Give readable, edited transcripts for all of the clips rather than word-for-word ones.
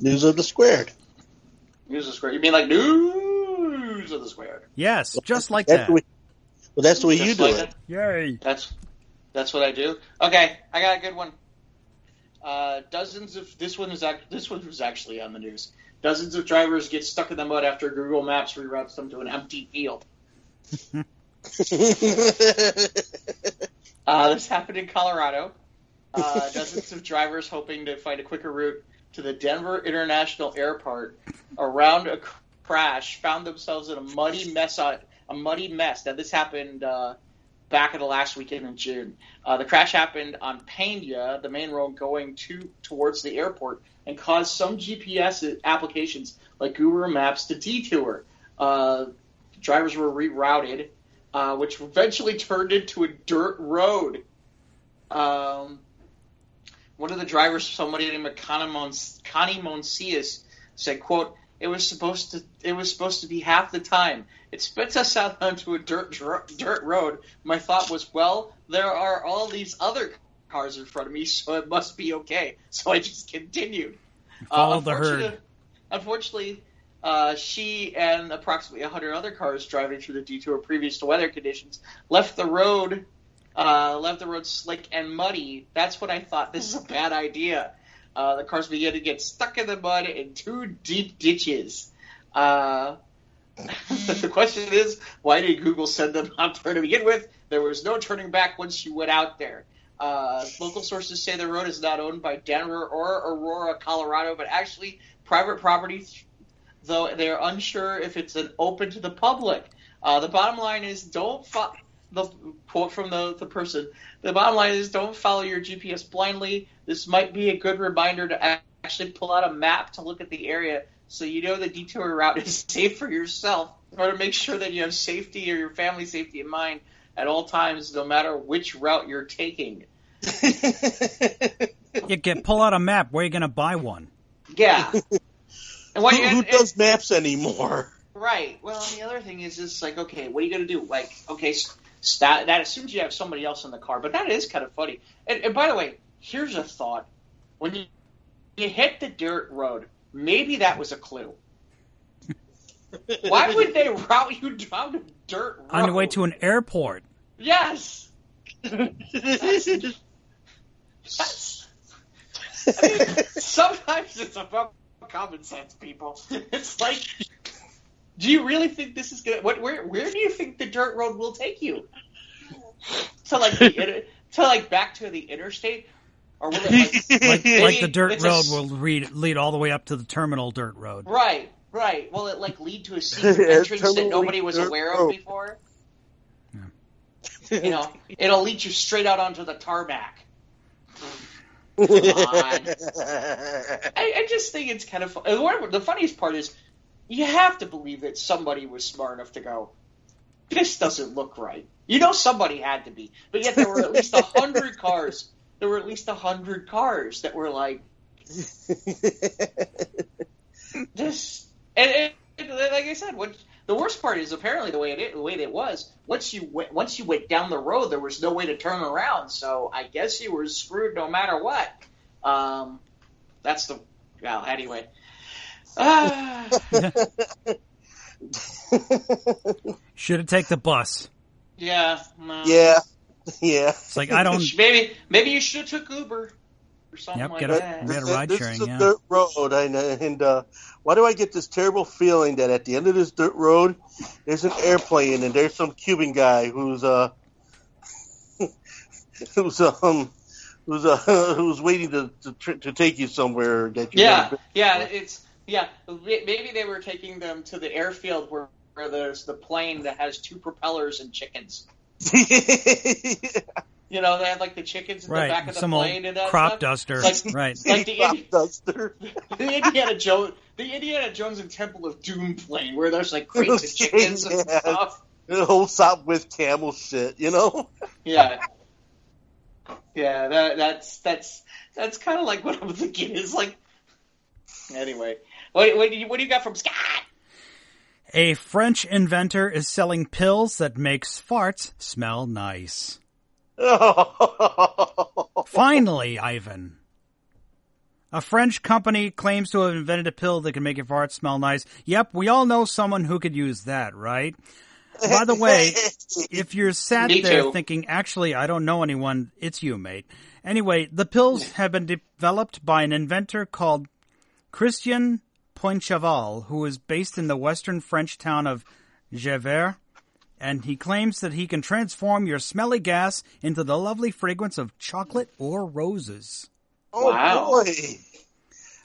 News of the Squared. News of the Squared. You mean like News of the Squared? Yes, just like that. Well, that's the way Just you do like it. that? Yay. That's what I do. Okay, I got a good one. This one was actually on the news. Dozens of drivers get stuck in the mud after Google Maps reroutes them to an empty field. This happened in Colorado. Dozens of drivers hoping to find a quicker route to the Denver International Airport around a crash found themselves in a muddy mess. Now, this happened back in the last weekend in June. The crash happened on Pena, the main road going towards the airport, and caused some GPS applications like Google Maps to detour. Drivers were rerouted, which eventually turned into a dirt road. One of the drivers, somebody named Connie Monsias, said, quote, It was supposed to be half the time. It spits us out onto a dirt road. My thought was, well, there are all these other cars in front of me, so it must be okay. So I just continued. Follow the herd. Unfortunately, she and approximately 100 other cars driving through the detour previous to weather conditions left the road slick and muddy. That's when I thought, this is a bad idea. The cars began to get stuck in the mud in 2 deep ditches. The question is, why did Google send them out there to begin with? There was no turning back once you went out there. Local sources say the road is not owned by Denver or Aurora, Colorado, but actually private property, though they're unsure if it's open to the public. The bottom line is, the quote from the person, the bottom line is, don't follow your GPS blindly. This might be a good reminder to actually pull out a map to look at the area so you know the detour route is safe for yourself, or to make sure that you have safety or your family's safety in mind at all times, no matter which route you're taking. Pull out a map. Where are you going to buy one? Yeah. And who does maps anymore? Right. Well, and the other thing is, it's like, okay, what are you going to do? Like, okay, that assumes you have somebody else in the car, but that is kind of funny. And by the way, here's a thought. When you hit the dirt road, maybe that was a clue. Why would they route you down a dirt road? On your way to an airport. Yes. That's I mean, sometimes it's about common sense, people. It's like, do you really think this is gonna? Where do you think the dirt road will take you? To back to the interstate, or will it like the dirt road will lead all the way up to the terminal dirt road? Right. Will it lead to a secret entrance that nobody was aware of before? Yeah. It'll lead you straight out onto the tarmac. Come on. I just think it's kind of fun. The funniest part is, you have to believe that somebody was smart enough to go, this doesn't look right. Somebody had to be. But yet there were at least 100 cars. There were at least 100 cars that were like, this. And like I said, the worst part is apparently the way it was. Once you went down the road, there was no way to turn around. So I guess you were screwed no matter what. Anyway. Should have taken the bus. Yeah. No. Yeah. It's like, I don't. Maybe you should have took Uber or something like that. Get a ride this sharing. Is a dirt road, and why do I get this terrible feeling that at the end of this dirt road, there's an airplane and there's some Cuban guy who's waiting to take you somewhere that you maybe they were taking them to the airfield where there's the plane that has 2 propellers and chickens. They have the chickens in the back of the plane and that crop stuff. duster, right? The crop duster. The Indiana Jones and Temple of Doom plane where there's crates of chickens and stuff. The whole Southwest camel shit, Yeah. Yeah, that's kind of like what I'm thinking is like. Anyway, what do you got from Scott? A French inventor is selling pills that makes farts smell nice. Finally, Ivan. A French company claims to have invented a pill that can make your farts smell nice. Yep, we all know someone who could use that, right? By the way, if you're sat there thinking, actually, I don't know anyone, it's you, mate. Anyway, the pills have been developed by an inventor called Christian Poincheval, who is based in the western French town of Gévert, and he claims that he can transform your smelly gas into the lovely fragrance of chocolate or roses. Oh, wow. Boy.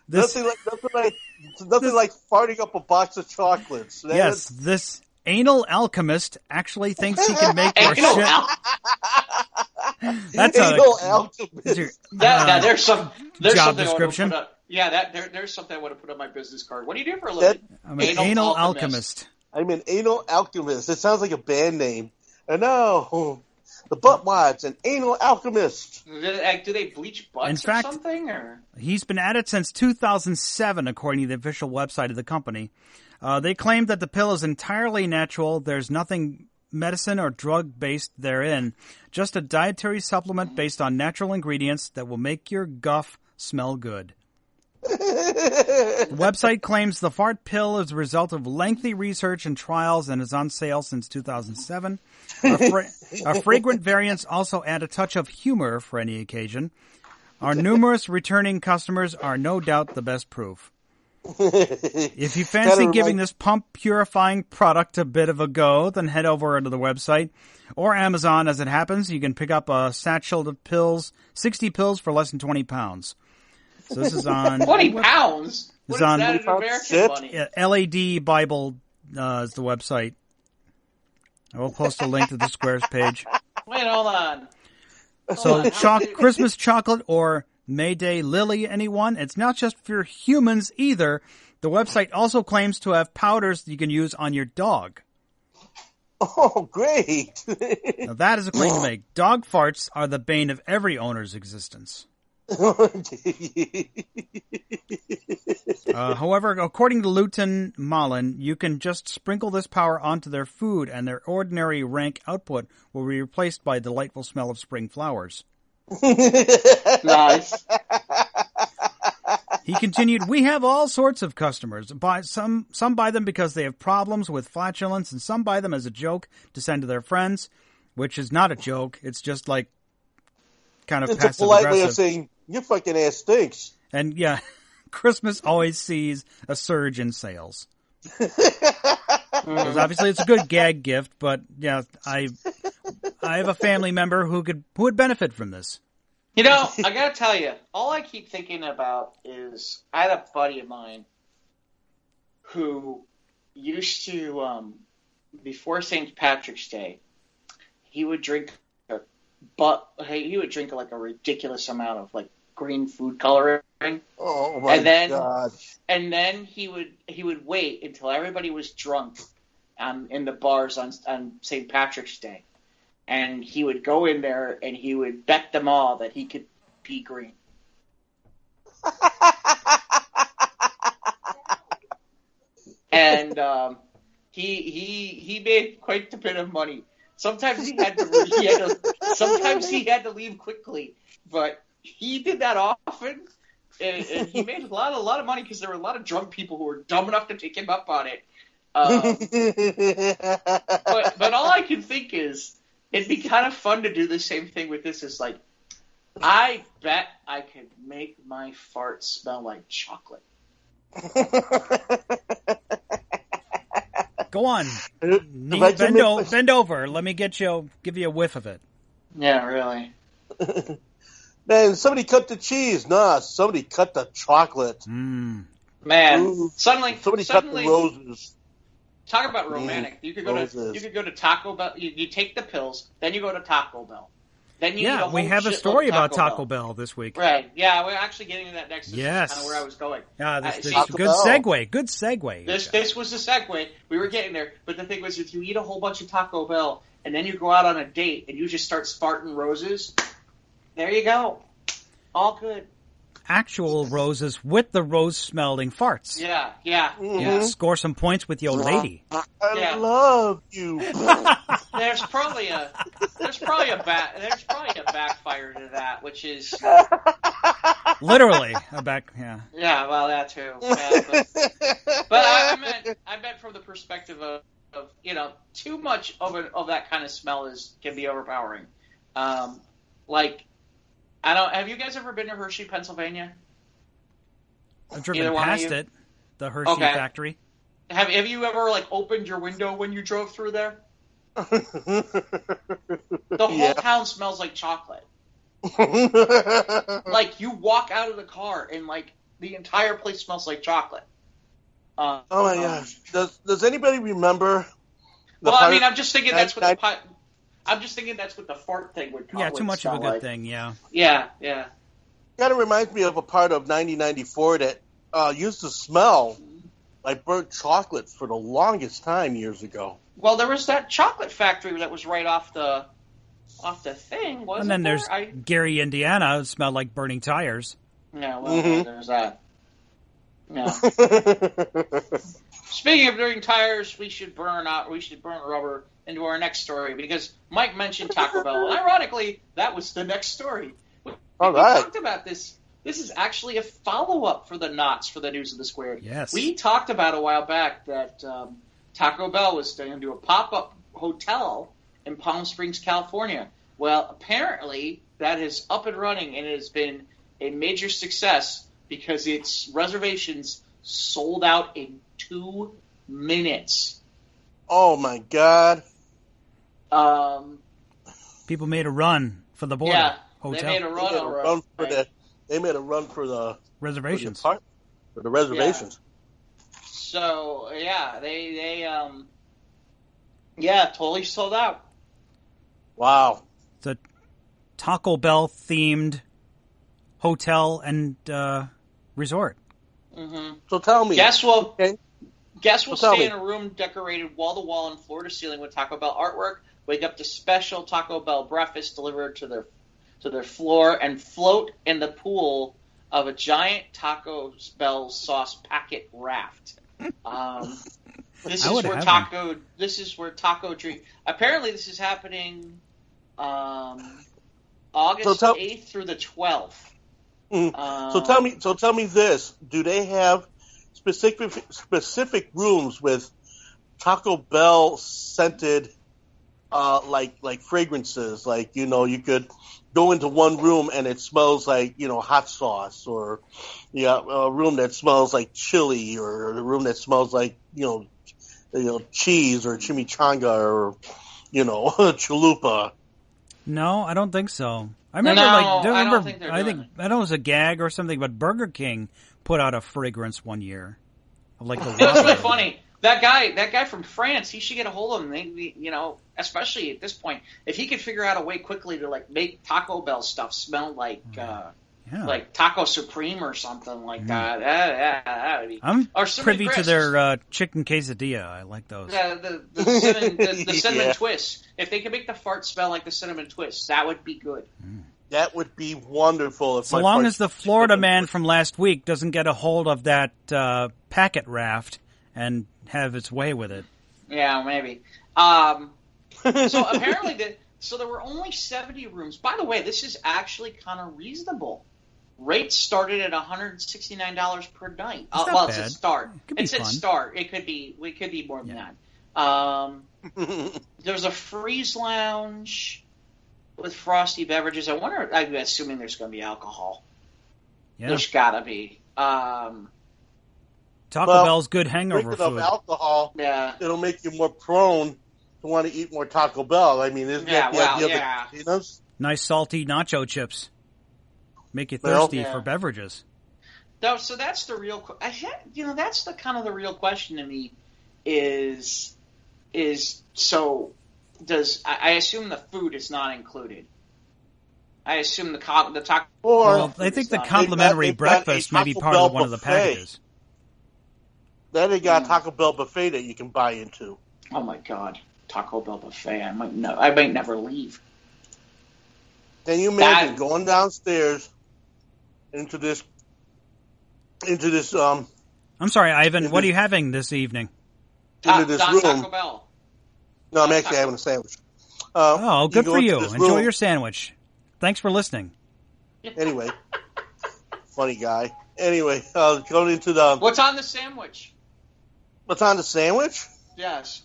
Nothing like farting up a box of chocolates. Yes, this anal alchemist actually thinks he can make your shit. That's anal alchemist. There's job something description. There's something I want to put on my business card. What do you do for a living? I'm an anal alchemist. I'm an anal alchemist. It sounds like a band name. I know. The butt wads, an anal alchemist. Do they bleach butts In fact, or something? Or? He's been at it since 2007, according to the official website of the company. They claim that the pill is entirely natural. There's nothing medicine or drug-based therein. Just a dietary supplement based on natural ingredients that will make your guff smell good. The website claims the fart pill is a result of lengthy research and trials and is on sale since 2007. Our fragrant variants also add a touch of humor for any occasion. Our numerous returning customers are no doubt the best proof. If you fancy giving this pump purifying product a bit of a go, then head over to the website or Amazon. As it happens, you can pick up a satchel of pills, 60 pills for less than 20 pounds. So this is on 20 pounds. What is that in American money? LAD Bible is the website. I will post a link to the Squares page. Wait, hold on. So Christmas chocolate or Mayday Lily, anyone? It's not just for humans either. The website also claims to have powders that you can use on your dog. Oh, great. Now that is a claim to make. Dog farts are the bane of every owner's existence. However, according to Luton Malin, you can just sprinkle this power onto their food and their ordinary rank output will be replaced by a delightful smell of spring flowers. Nice. He continued, we have all sorts of customers. Some buy them because they have problems with flatulence, and some buy them as a joke to send to their friends, which is not a joke. It's just like kind of passive aggressive. It's a polite way of saying, your fucking ass stinks. And yeah, Christmas always sees a surge in sales. Because obviously it's a good gag gift, but yeah, I have a family member who would benefit from this. You know, I gotta tell you, all I keep thinking about is I had a buddy of mine who used to, before St. Patrick's Day, he would drink like a ridiculous amount of like green food coloring. Oh my God! And then he would wait until everybody was drunk, in the bars on St. Patrick's Day, and he would go in there and he would bet them all that he could pee green. And he made quite a bit of money. Sometimes he had to leave quickly, but he did that often, and he made a lot of money because there were a lot of drunk people who were dumb enough to take him up on it. But all I can think is it'd be kind of fun to do the same thing with this. Is like, I bet I could make my fart smell like chocolate. Go on. Bend over. Let me give you a whiff of it. Yeah, really. Man, somebody cut the cheese. Nah, somebody cut the chocolate. Man, somebody cut the roses. Talk about romantic. You could go to Taco Bell. You take the pills, then you go to Taco Bell. Then you eat a whole we have a story about Taco Bell this week. Right. Yeah, we're actually getting to that next. Yes. That's kind of where I was going. This is a good segue. Good segue. This was the segue. We were getting there. But the thing was, if you eat a whole bunch of Taco Bell and then you go out on a date and you just start sparting roses, there you go. All good. Actual roses with the rose-smelling farts. Yeah. Mm-hmm. Yeah, score some points with your lady. I love you. there's probably a backfire to that, which is Literally a back. Yeah. yeah, well, that too. Yeah, but I meant from the perspective of too much of that kind of smell can be overpowering. Like, have you guys ever been to Hershey, Pennsylvania? I've driven past it, the Hershey factory. Have you ever opened your window when you drove through there? The whole town smells like chocolate. You walk out of the car and the entire place smells like chocolate. Oh my gosh! Does anybody remember? I'm just thinking that's what the fart thing would. Yeah, too much of a good like. thing. Yeah. Yeah, yeah. Kind of reminds me of a part of 1994 that used to smell like burnt chocolate for the longest time years ago. Well, there was that chocolate factory that was right off the thing, wasn't And then there? there's Gary, Indiana. It smelled like burning tires. Yeah, well, there's that. Yeah. Speaking of burning tires, we should burn rubber into our next story because Mike mentioned Taco Bell. And ironically, that was the next story. We talked about this. This is actually a follow-up for the Knots for the News of the Squared. Yes. We talked about a while back that Taco Bell was going to do a pop-up hotel in Palm Springs, California. Well, apparently that is up and running and it has been a major success because its reservations sold out in 2 minutes. Oh my God! People made a run for the border. Yeah, hotel. they made a run for the. They made a run for the reservations. For the reservations. Yeah. So they totally sold out. Wow. It's a Taco Bell themed hotel and resort. Mm-hmm. So tell me. Guests will stay in me. a room decorated wall to wall and floor to ceiling with Taco Bell artwork. Wake up to special Taco Bell breakfast delivered to their floor and float in the pool of a giant Taco Bell sauce packet raft. This is where Taco Dream. Apparently, this is happening August 8th through the 12th. So tell me this: do they have specific rooms with Taco Bell scented, like fragrances? Like you could go into one room and it smells like hot sauce, or a room that smells like chili, or a room that smells like cheese or chimichanga or chalupa. No, I don't think so. I remember I think it was a gag or something, but Burger King put out a fragrance one year of the It was really funny. That guy from France, he should get a hold of him. Especially at this point, if he could figure out a way quickly to make Taco Bell stuff smell like Taco Supreme or something like that. That would be. I'm privy to their chicken quesadilla. I like those. The cinnamon twists. If they could make the fart smell like the cinnamon twists, that would be good. That would be wonderful. So long as the Florida man from last week doesn't get a hold of that packet raft and have its way with it. Yeah, maybe. So apparently, there were only 70 rooms. By the way, this is actually kind of reasonable. Rates started at $169 per night. It said start. It said start. It could be more than that. There's a freeze lounge with frosty beverages. I'm assuming there's going to be alcohol. Yeah. There's got to be. Taco Bell's good hangover food. Of alcohol, it'll make you more prone to want to eat more Taco Bell. I mean, isn't that the idea of the casinos? Nice salty nacho chips. Make you thirsty for beverages. No, so that's the real. That's the kind of the real question to me. Is does I assume the food is not included? I assume the taco. Well, I think the complimentary breakfast may be part of one of the packages. Then they got a Taco Bell buffet that you can buy into. Oh my God, Taco Bell buffet! I might never leave. Can you imagine going downstairs into this? I'm sorry, Ivan. What are you having this evening? Into this room. Taco Bell. No, I'm actually having a sandwich. Good for you. Enjoy room. your sandwich. Thanks for listening. Anyway, funny guy. Anyway, going into the... What's on the sandwich? What's on the sandwich? Yes.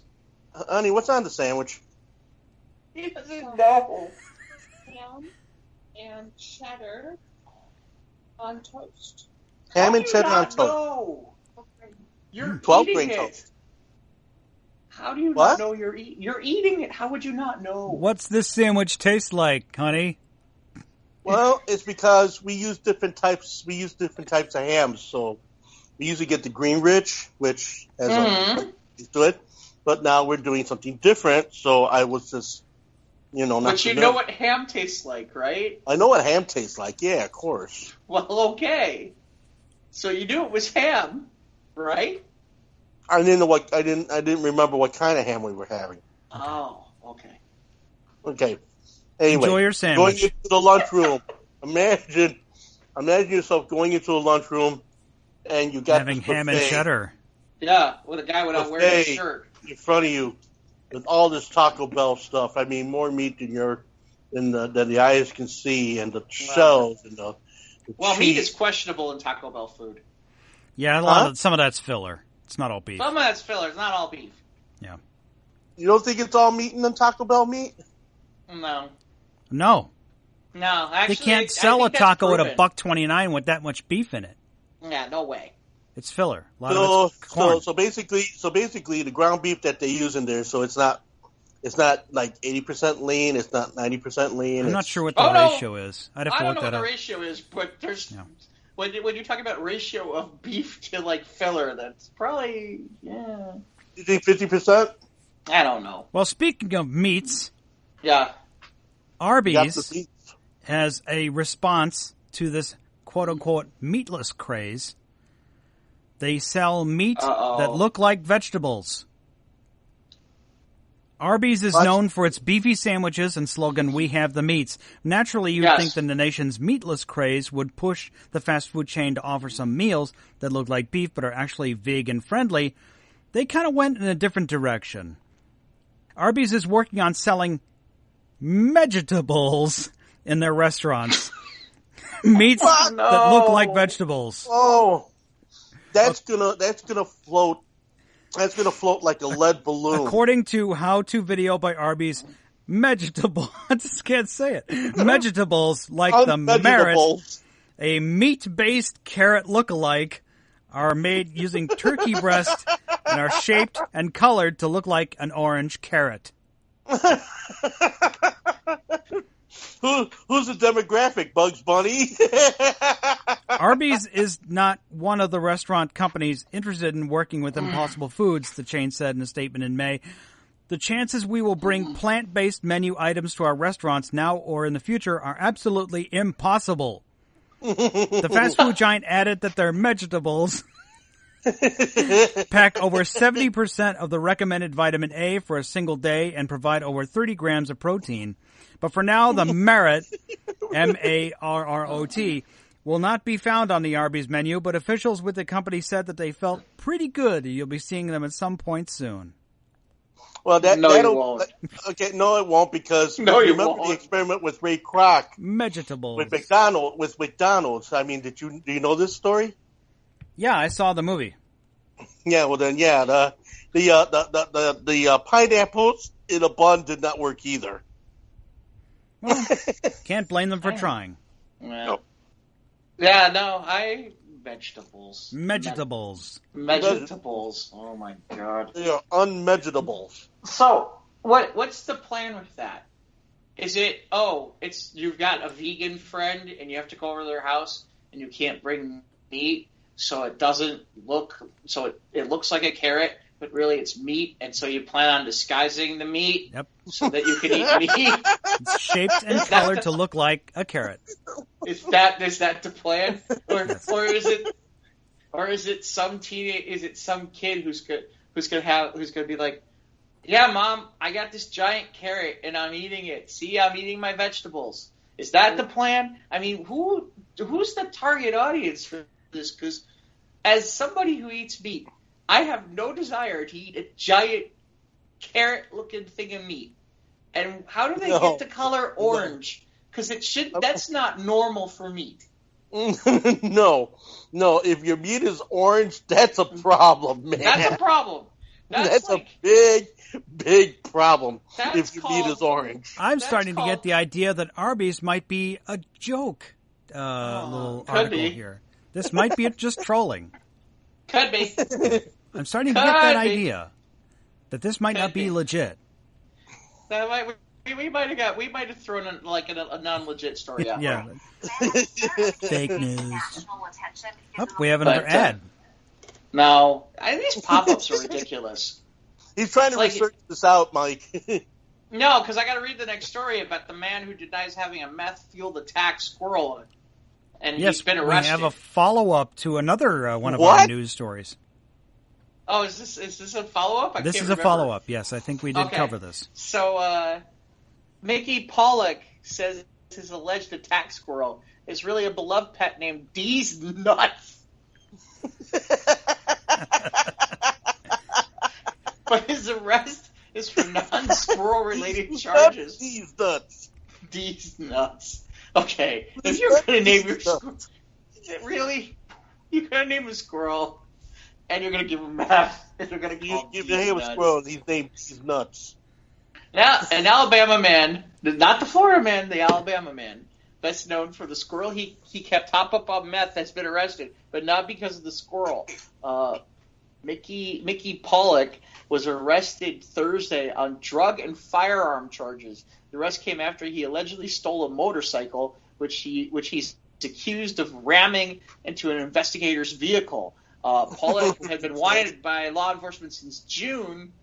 Honey, what's on the sandwich? He doesn't know. Ham and cheddar on toast. Ham and cheddar on toast. Know? You're 12 eating grain it. toast. How do you What? not know you're eating? You're eating it. How would you not know? What's this sandwich taste like, honey? Well, it's because we use different types. We use different types of hams. So we usually get the Green Ridge, which has a to it. But now we're doing something different. So I was just, not. But you know what ham tastes like, right? I know what ham tastes like. Yeah, of course. Well, okay. So you knew it was ham, right? I didn't know what I didn't remember what kind of ham we were having. Oh, okay. Okay. Anyway, Enjoy your sandwich. Going into the lunchroom. Imagine yourself going into a lunchroom and you got having this ham and buffet cheddar. Yeah, with a guy without wearing a shirt in front of you with all this Taco Bell stuff. I mean, more meat than the eyes can see, and the shells and the well, cheese. meat is questionable in Taco Bell food. Yeah, some of that's filler. It's not all beef. Some of that's filler. It's not all beef. Yeah. You don't think it's all meat in the Taco Bell meat? No. No. No, actually, They can't sell a that's taco at proven. $1.29 with that much beef in it. Yeah, no way. It's filler. A lot of it's corn. So basically, the ground beef that they use in there, so it's not like 80% lean. It's not 90% lean. I'm not sure what the ratio is. I'd have to I don't look know what that the up. ratio is, but there's when you're talking about ratio of beef to like filler, that's probably You think 50%? I don't know. Well, speaking of meats, Yeah. Arbys has a response to this quote-unquote meatless craze. They sell meat that look like vegetables. Arby's is known for its beefy sandwiches and slogan, "We have the meats." Naturally, you'd think that the nation's meatless craze would push the fast food chain to offer some meals that look like beef but are actually vegan-friendly. They kind of went in a different direction. Arby's is working on selling megetables in their restaurants. Meats that look like vegetables. Oh, that's gonna float. That's gonna float like a lead balloon. According to how-to video by Arby's, megetables. I just can't say it. Megetables like the merit, a meat-based carrot look-alike, are made using turkey breast and are shaped and colored to look like an orange carrot. Who's the demographic? Bugs Bunny? Arby's is not one of the restaurant companies interested in working with Impossible Foods, the chain said in a statement in May. The chances we will bring plant-based menu items to our restaurants now or in the future are absolutely impossible. The fast food giant added that their megetables pack over 70% of the recommended vitamin A for a single day and provide over 30 grams of protein. But for now, the merit, M-A-R-R-O-T, will not be found on the Arby's menu, but officials with the company said that they felt pretty good. You'll be seeing them at some point soon. Well, it won't. Okay, no, it won't, because remember the experiment with Ray Kroc Megetables with McDonald's. I mean, do you know this story? Yeah, I saw the movie. Yeah, well then, the pineapples in a bun did not work either. Well, can't blame them for trying. Yeah, vegetables. Megetables. Megetables. Oh my god. They are unmegetables. So, what's the plan with that? Is it, you've got a vegan friend and you have to go over to their house and you can't bring meat, so it doesn't look, it looks like a carrot, but really it's meat, and so you plan on disguising the meat so that you can eat meat? It's shaped and colored to look like a carrot. Is that the plan? Or is it some kid who's gonna be like, yeah, Mom, I got this giant carrot and I'm eating it. See, I'm eating my vegetables. Is that the plan? I mean, who's the target audience for this? Because as somebody who eats meat, I have no desire to eat a giant carrot-looking thing of meat. And how do they No. get the color orange? Because that's not normal for meat. No. If your meat is orange, that's a problem, man. That's a problem. That's like, a big problem That's if your meat is orange. I'm That's starting to called- get the idea that Arbys might be a joke. Little could article be. here. This might be just trolling. Could be. I'm starting to get that Could be. idea that this might not be legit. We might have thrown a non-legit story out. Yeah. Fake news. Oh, we We have another But, ad. No, these pop-ups are ridiculous. He's trying to Like- research this out, Mike. No, because I got to read the next story about the man who denies having a meth-fueled attack squirrel, and Yes, he's been we arrested. have a follow-up to another one of What? our news stories. Oh, is this a follow-up? This can't is a remember. follow-up. Yes, I think we did Okay. cover this. So, Mickey Pollock says his alleged attack squirrel is really a beloved pet named Deez Nuts. But his arrest is for non-squirrel related charges. Deez Nuts. Deez Nuts. Okay, if you're going to name your squirrel... Really? You're going to name a squirrel, and you're going to give him meth, and you're going to You call give Deez him a Nuts. squirrel, and he's named Deez Nuts. Now, an Alabama man, not the Florida man, the Alabama man, best known for the squirrel he kept top up on meth, has been arrested, but not because of the squirrel. Mickey Pollock was arrested Thursday on drug and firearm charges. The arrest came after he allegedly stole a motorcycle, which he's accused of ramming into an investigator's vehicle. Pollock had been wanted by law enforcement since June,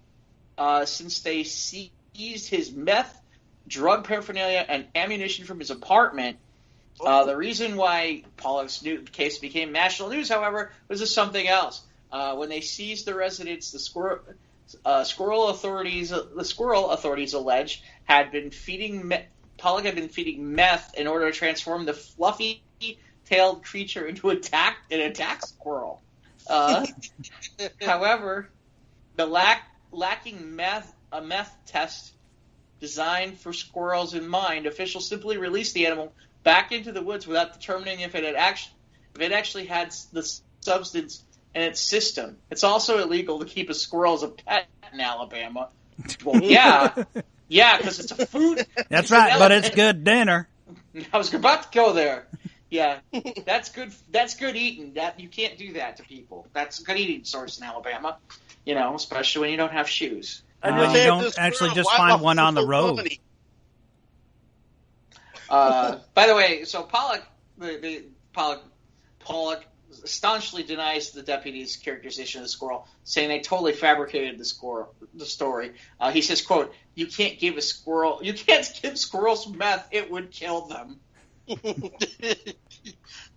since they seized his meth, drug paraphernalia, and ammunition from his apartment. The reason why Pollock's case became national news, however, was something else. When they seized the residence, the squirrel authorities allege Pollock had been feeding meth in order to transform the fluffy-tailed creature into an attack squirrel. However, the lacking a meth test designed for squirrels in mind, officials simply released the animal back into the woods without determining if it actually had the substance in its system. It's also illegal to keep a squirrel as a pet in Alabama. Well, yeah, because it's a food. That's right, but it's good dinner. I was about to go there. Yeah, that's good. That's good eating. That you can't do that to people. That's a good eating source in Alabama. Especially when you don't have shoes. And You they have don't this actually squirrel. just Why find the one on the fuck road. funny? By the way, so Pollock staunchly denies the deputy's characterization of the squirrel, saying they totally fabricated the story. He says, "quote You can't give squirrels meth; it would kill them."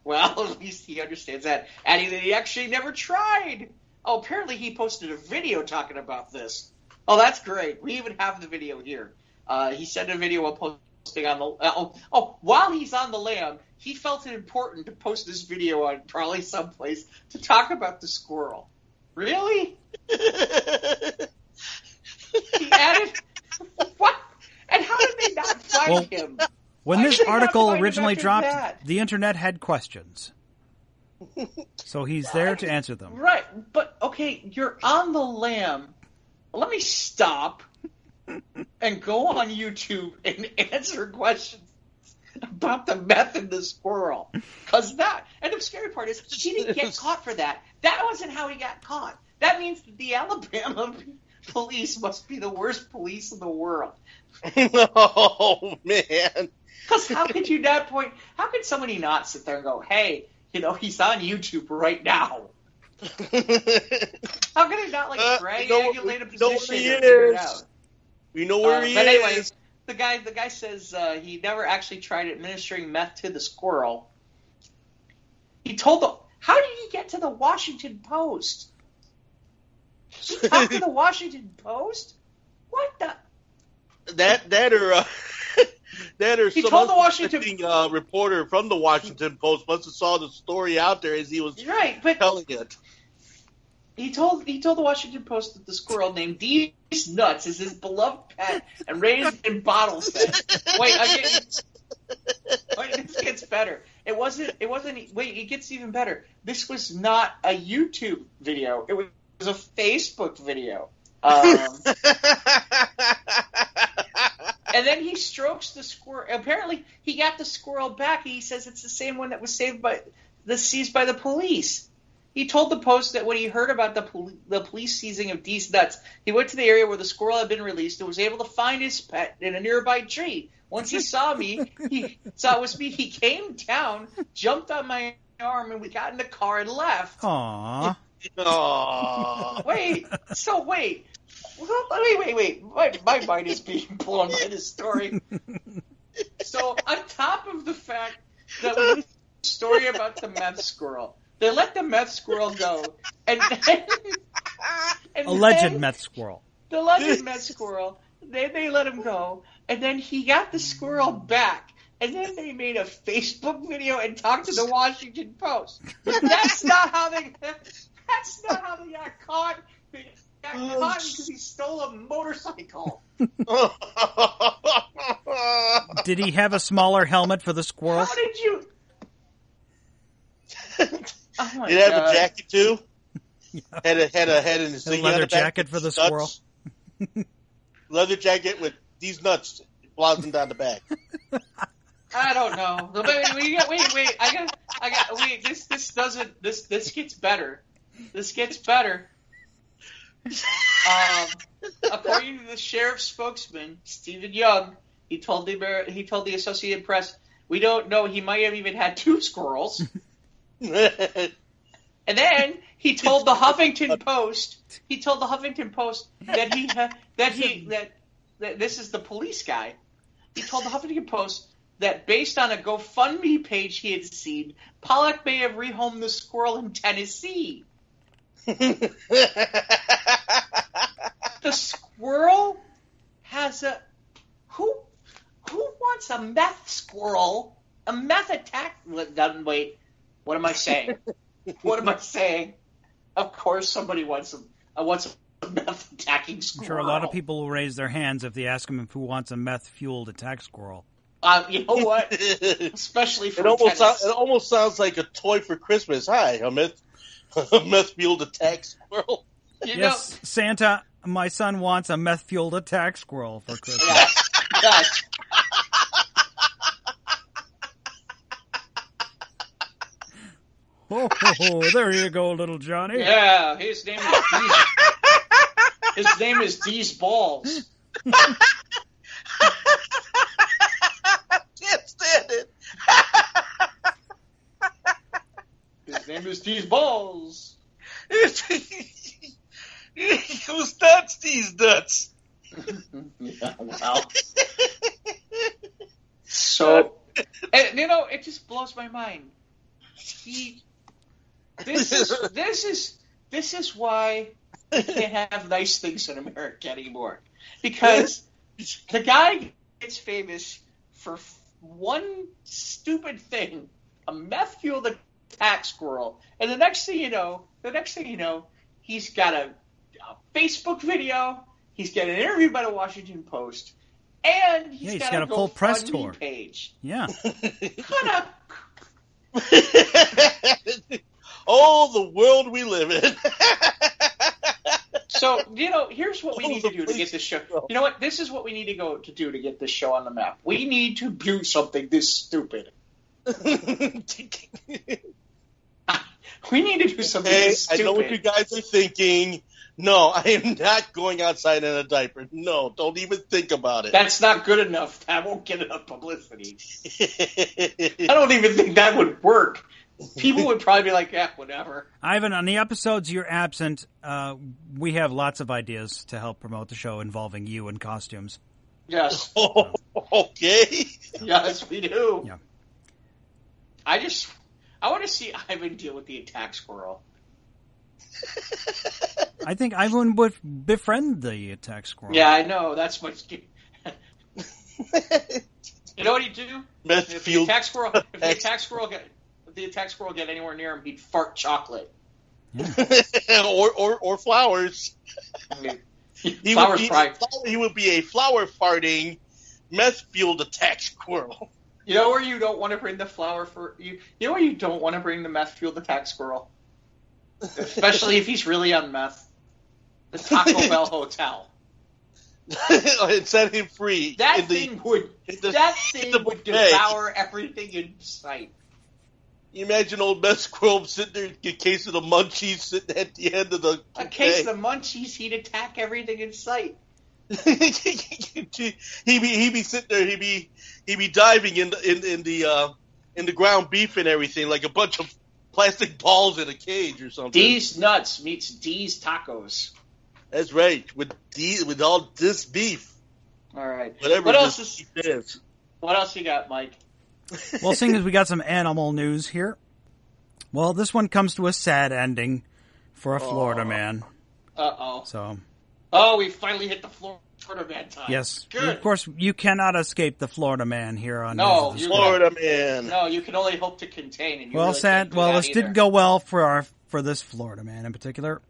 Well, at least he understands that, adding that he actually never tried. Oh, apparently he posted a video talking about this. Oh, that's great. We even have the video here. He sent a video of posting on the. While he's on the lam, he felt it important to post this video on probably someplace to talk about the squirrel. Really? He added. What? And how did they not find him? When Why this did they not article find him originally after dropped, that? the internet had questions. So he's there to answer them. Right, but okay, you're on the lam. Let me stop and go on YouTube and answer questions about the meth and the squirrel. And the scary part is he didn't get caught for that. That wasn't how he got caught. That means that the Alabama police must be the worst police in the world. Oh, man. Because how could somebody not sit there and go, hey, he's on YouTube right now? How can he not triangulate a position and figure it out? We know where he But is. anyways, the guy says he never actually tried administering meth to the squirrel. How did he get to the Washington Post? He talked to the Washington Post? What the? That or He some told the Washington reporter from the Washington Post must have saw the story out there as he was Right, but telling it. He told the Washington Post that the squirrel named Deez Nuts is his beloved pet and raised in bottles fed. Wait, this gets better. It wasn't. Wait, it gets even better. This was not a YouTube video. It was a Facebook video. And then he strokes the squirrel. Apparently, he got the squirrel back. He says it's the same one that was seized by the police. He told the Post that when he heard about the police seizing of Deez Nuts, he went to the area where the squirrel had been released and was able to find his pet in a nearby tree. Once he saw me, he saw it was me. He came down, jumped on my arm, and we got in the car and left. Aww. Wait. My mind is being blown by this story. So, on top of the fact that we had a story about the meth squirrel, they let the meth squirrel go. Alleged meth squirrel. The alleged meth squirrel, they let him go. And then he got the squirrel back. And then they made a Facebook video and talked to the Washington Post. That's not how they got caught. They got caught because he stole a motorcycle. Did he have a smaller helmet for the squirrel? How did you... Oh my Did it have God. a jacket too? Yeah. Had a head in the A leather jacket for the squirrel. Leather jacket with these nuts blazing down the back. I don't know. Wait. This gets better. This gets better. According to the sheriff's spokesman, Stephen Young, he told the Associated Press, we don't know. He might have even had two squirrels. And then he told the Huffington Post. He told the Huffington Post that this is the police guy. He told the Huffington Post that based on a GoFundMe page he had seen, Pollock may have rehomed the squirrel in Tennessee. The squirrel has a who wants a meth squirrel? A meth attack? Wait, what am I saying? What am I saying? Of course, somebody wants a meth attacking squirrel. I'm sure a lot of people will raise their hands if they ask him if who wants a meth fueled attack squirrel. You know what? Especially for it almost sounds like a toy for Christmas. Hi, a meth fueled attack squirrel. Yes, Santa, my son wants a meth fueled attack squirrel for Christmas. Yes. Oh, there you go, little Johnny. Yeah, his name is Deez Balls. Can't stand it. His name is Deez Balls. Who's nuts? These nuts. Yeah, wow. So, and, it just blows my mind. This is why we can't have nice things in America anymore. Because the guy gets famous for one stupid thing, a meth fueled attack squirrel, and the next thing you know, he's got a Facebook video, he's got an interview by the Washington Post, and he's got a full press GoFundMe tour page. Yeah. Oh, the world we live in. So, here's what we need to do to get this show. You know what? This is what we need to do to get this show on the map. We need to do something this stupid. We need to do something this stupid. I know what you guys are thinking. No, I am not going outside in a diaper. No, don't even think about it. That's not good enough. That won't get enough publicity. I don't even think that would work. People would probably be like, yeah, whatever. Ivan, on the episodes you're absent, we have lots of ideas to help promote the show involving you and costumes. Yes. Oh, okay. Yes, we do. Yeah. I want to see Ivan deal with the attack squirrel. I think Ivan would befriend the attack squirrel. Yeah, I know. That's much. You know what he'd do? If the attack squirrel get anywhere near him, he'd fart chocolate. or flowers. He would be a flower farting, meth fueled attack squirrel. You know where you don't want to bring the you know where you don't want to bring the meth fueled attack squirrel, especially if he's really on meth. The Taco Bell Hotel. And set him free. That thing would devour everything in sight. You imagine old meth squirrel sitting there, a case of the munchies sitting at the end of the case of the munchies, he'd attack everything in sight. he'd be sitting there, he'd be diving in the ground beef and everything, like a bunch of plastic balls in a cage or something. Deez Nuts meets Deez Tacos. That's right, with all this beef. All right. Whatever what else is. What else you got, Mike? Well, seeing as we got some animal news here, well, this one comes to a sad ending for a Florida man. So. We finally hit the Florida man time. Yes. Good. Of course, you cannot escape the Florida man here on Florida man. No, you can only hope to contain. And you well, really sad. Well, this didn't go well for this Florida man in particular.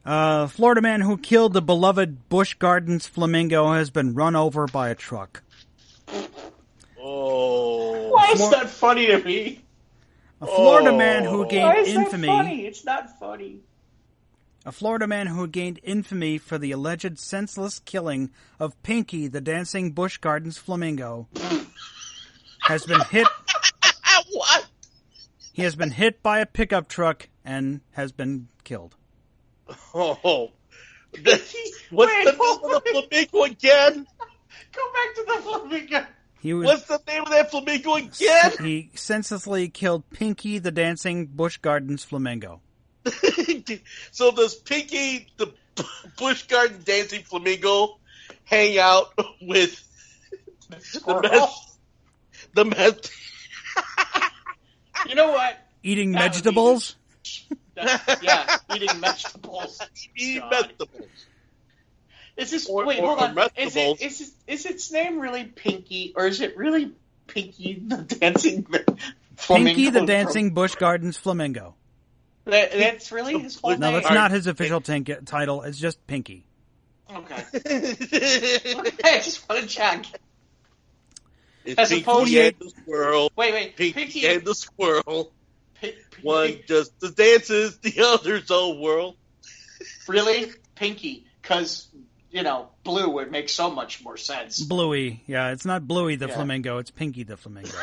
Florida man who killed the beloved Busch Gardens flamingo has been run over by a truck. Oh. Why is that funny to me? A Florida man who gained infamy. That funny? It's not funny. A Florida man who gained infamy for the alleged senseless killing of Pinkie, the dancing Busch Gardens flamingo, has been hit. What? He has been hit by a pickup truck and has been killed. Oh. What's the name of the flamingo again? Go back to the flamingo. What's the name of that flamingo again? He senselessly killed Pinkie, the dancing Busch Gardens flamingo. So does Pinkie, the Busch Garden dancing flamingo, hang out with the meth? You know what? Eating vegetables? Eating vegetables. Eating vegetables. Is this hold on? Is its name really Pinkie, or is it really Pinkie the dancing flamingo? Pinkie the dancing Busch Gardens flamingo. That's really his whole name? No, that's not his official title. It's just Pinkie. Okay. I just want to check. It's Pinkie and the squirrel. Wait. Pinkie and the squirrel. One Pinkie. just dances, the other's a whirl. Really? Pinkie. Because, Blue would make so much more sense. Bluey. Yeah, it's not Bluey the flamingo. It's Pinkie the flamingo.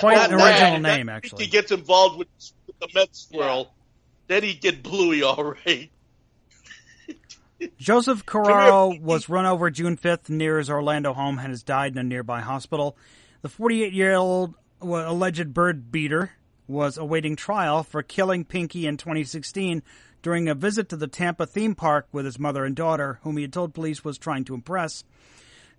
Quite an original name, actually. He gets involved with the meth squirrel. Then he'd get Bluey all right. Joseph Carraro was run over June 5th near his Orlando home and has died in a nearby hospital. The 48-year-old alleged bird beater was awaiting trial for killing Pinkie in 2016 during a visit to the Tampa theme park with his mother and daughter, whom he had told police was trying to impress.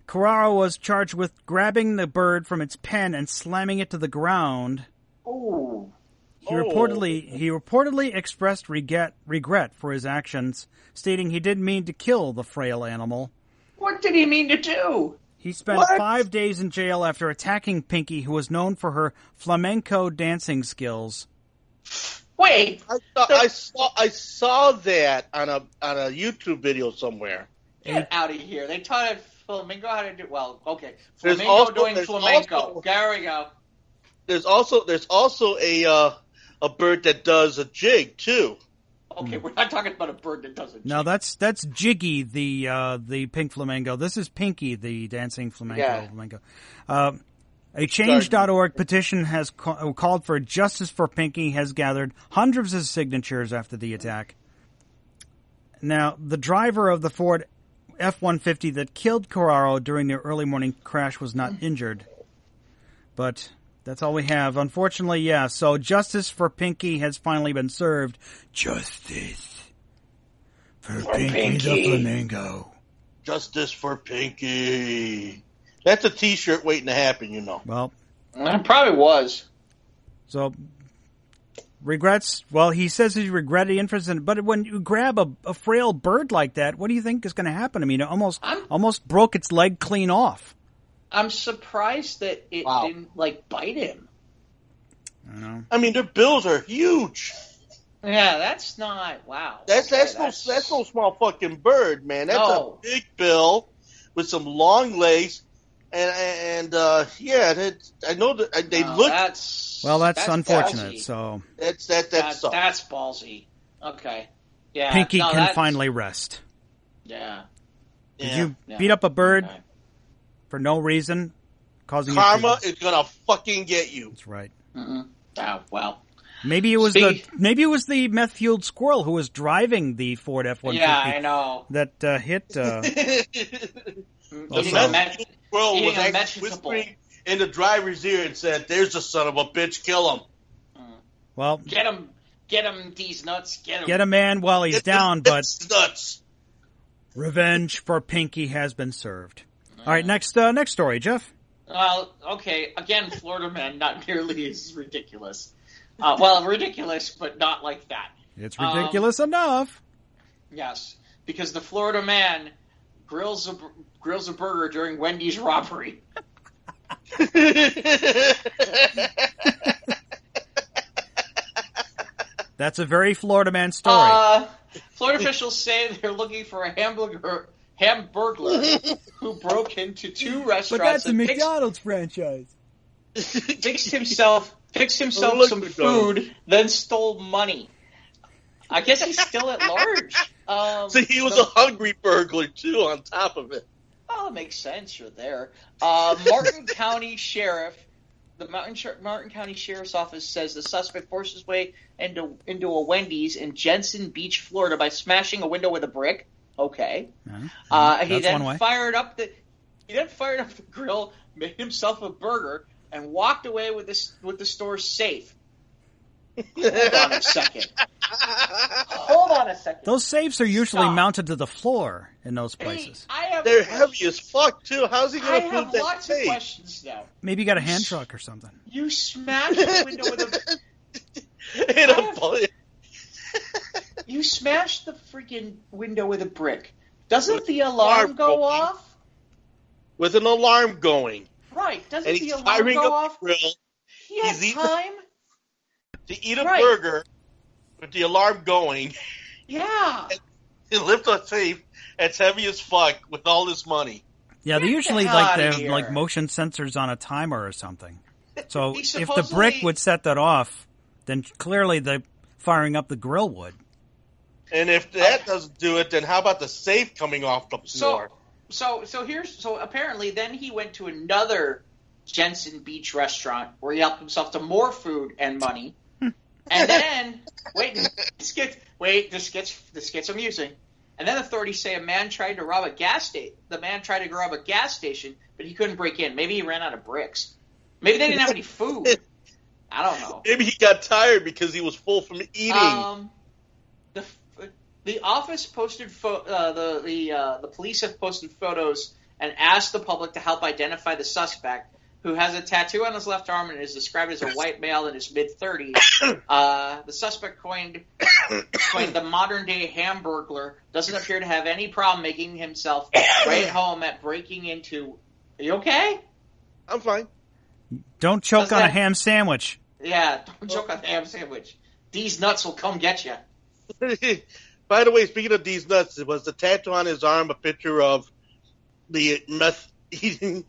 Carraro was charged with grabbing the bird from its pen and slamming it to the ground. Oh. He reportedly expressed regret for his actions, stating he didn't mean to kill the frail animal. What did he mean to do? He spent 5 days in jail after attacking Pinkie, who was known for her flamenco dancing skills. Wait, I saw that on a YouTube somewhere. Get out of here! They taught a flamingo how to do Flamenco doing flamenco. There we go. There's also a bird that does a jig too. Okay, we're not talking about a bird that does a jig. No, that's Jiggy, the pink flamingo. This is Pinkie, the dancing flamingo. A Change.org petition has called for justice for Pinkie, has gathered hundreds of signatures after the attack. Now, the driver of the Ford F-150 that killed Carraro during the early morning crash was not injured. But that's all we have. Unfortunately, yeah, so justice for Pinkie has finally been served. Justice for Pinkie the flamingo. Justice for Pinkie. That's a T-shirt waiting to happen, Well, it probably was. So, regrets. Well, he says he regretted the incident, but when you grab a frail bird like that, what do you think is going to happen? I mean, it almost broke its leg clean off. I'm surprised that it didn't bite him. I know. I mean, their bills are huge. Yeah, that's not wow. That's no small fucking bird, man. That's a big bill with some long legs, and yeah, I know that they look. That's unfortunate. Ballsy. So that's ballsy. Okay, yeah. Pinkie can finally rest. Yeah. Did you beat up a bird for no reason, causing karma is gonna fucking get you? That's right. Mm-mm. Oh well. Maybe it was the meth-fueled squirrel who was driving the Ford F-150. Yeah, I know. That hit. The squirrel was actually whispering in the driver's ear and said, "There's the son of a bitch, kill him." Well, get him, Deez Nuts, get him. Get a man while he's down, but nuts. Revenge for Pinkie has been served. All right, next story, Jeff. Well, okay. Again, Florida man, not nearly as ridiculous. Well, ridiculous, but not like that. It's ridiculous enough. Yes, because the Florida man grills a burger during Wendy's robbery. That's a very Florida man story. Florida officials say they're looking for a hamburglar who broke into two restaurants. But that's a McDonald's franchise. Fixed himself some food, then stole money. I guess he's still at large. So he was a hungry burglar, too, on top of it. Oh, it makes sense. You're there. Martin County Sheriff, the Martin County Sheriff's Office says the suspect forced his way into a Wendy's in Jensen Beach, Florida, by smashing a window with a brick. Okay. He then fired up the grill, made himself a burger, and walked away with the store's safe. Hold on a second. Those safes are usually mounted to the floor in those places. They're heavy as fuck, too. How's he going to prove that lots safe? Of questions now. Maybe you got a hand truck or something. You smashed the window with You smashed the freaking window with a brick. Doesn't the alarm go off? With an alarm going. Right. Doesn't the alarm go off? Grill. He has time to eat a burger with the alarm going. Yeah. And lift a safe that's heavy as fuck with all this money. Yeah, they usually they have motion sensors on a timer or something. So if the brick would set that off, then clearly the firing up the grill would. And if that doesn't do it, then how about the safe coming off the floor? So apparently then he went to another Jensen Beach restaurant where he helped himself to more food and money. And then this gets amusing. And then authorities say a man tried to rob a gas station. The man tried to rob a gas station, but he couldn't break in. Maybe he ran out of bricks. Maybe they didn't have any food. I don't know. Maybe he got tired because he was full from eating. The office posted the police have posted photos and asked the public to help identify the suspect, who has a tattoo on his left arm and is described as a white male in his mid-30s. The suspect, coined the modern-day hamburglar, doesn't appear to have any problem making himself right at home at breaking into... Are you okay? I'm fine. Don't choke on a ham sandwich. Yeah, don't choke on a ham sandwich. Deez Nuts will come get you. By the way, speaking of Deez Nuts, was the tattoo on his arm a picture of the meth eating...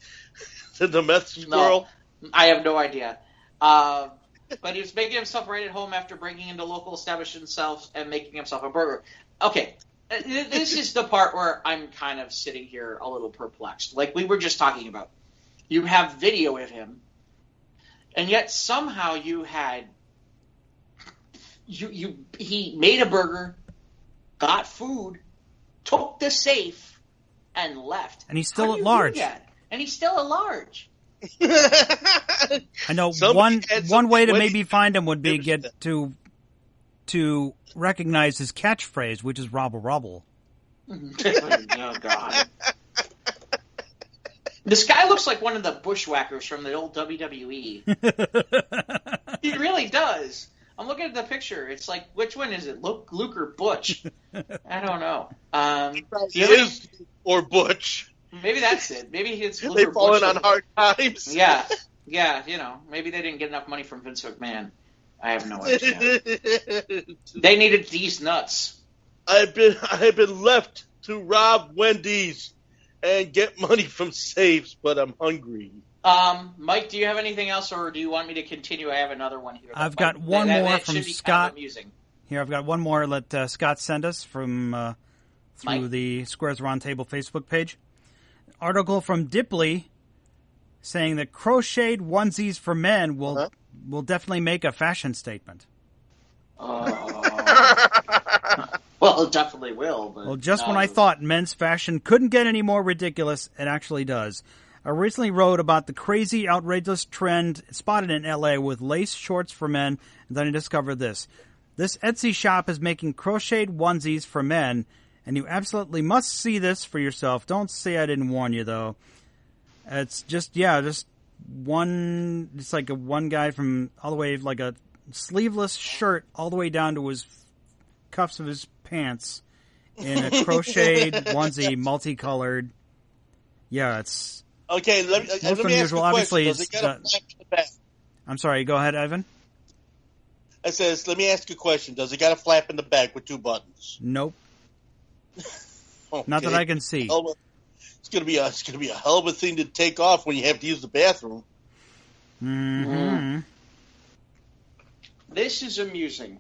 the meth squirrel? No, I have no idea. But he was making himself right at home after breaking into local establishment himself and making himself a burger. Okay, this is the part where I'm kind of sitting here a little perplexed. Like we were just talking about. You have video of him, and yet somehow you had... He made a burger, got food, took the safe, and left. And he's still at large. And he's still at large. I know one way to maybe find him would be get to recognize his catchphrase, which is "robble robble." Oh God! This guy looks like one of the bushwhackers from the old WWE. He really does. I'm looking at the picture. It's like, which one is it? Luke or Butch? I don't know. Or Butch. Maybe that's it. Maybe it's Luke They've or fallen Butch. on hard times. Yeah. Yeah, maybe they didn't get enough money from Vince McMahon. I have no idea. They needed Deez Nuts. I've been left to rob Wendy's and get money from safes, but I'm hungry. Mike, do you have anything else, or do you want me to continue? I have another one here. I've got one more from Scott. Kind of here, I've got one more that Scott sent us from through Mike? the Squares Roundtable Facebook page. Article from Dipley saying that crocheted onesies for men will definitely make a fashion statement. Well, it definitely will. But well, just when I thought men's fashion couldn't get any more ridiculous, it actually does. I recently wrote about the crazy, outrageous trend spotted in L.A. with lace shorts for men, and then I discovered this. This Etsy shop is making crocheted onesies for men, and you absolutely must see this for yourself. Don't say I didn't warn you, though. It's just one, it's like one guy from all the way, like a sleeveless shirt all the way down to his cuffs of his pants in a crocheted onesie, multicolored. Yeah, it's... Okay, let me ask you a question. Obviously, Does it get a flap in the back? I'm sorry, go ahead, Ivan. I says, let me ask you a question. Does it got a flap in the back with 2 buttons? Nope. Okay. Not that I can see. It's gonna be a hell of a thing to take off when you have to use the bathroom. Mm-hmm. This is amusing.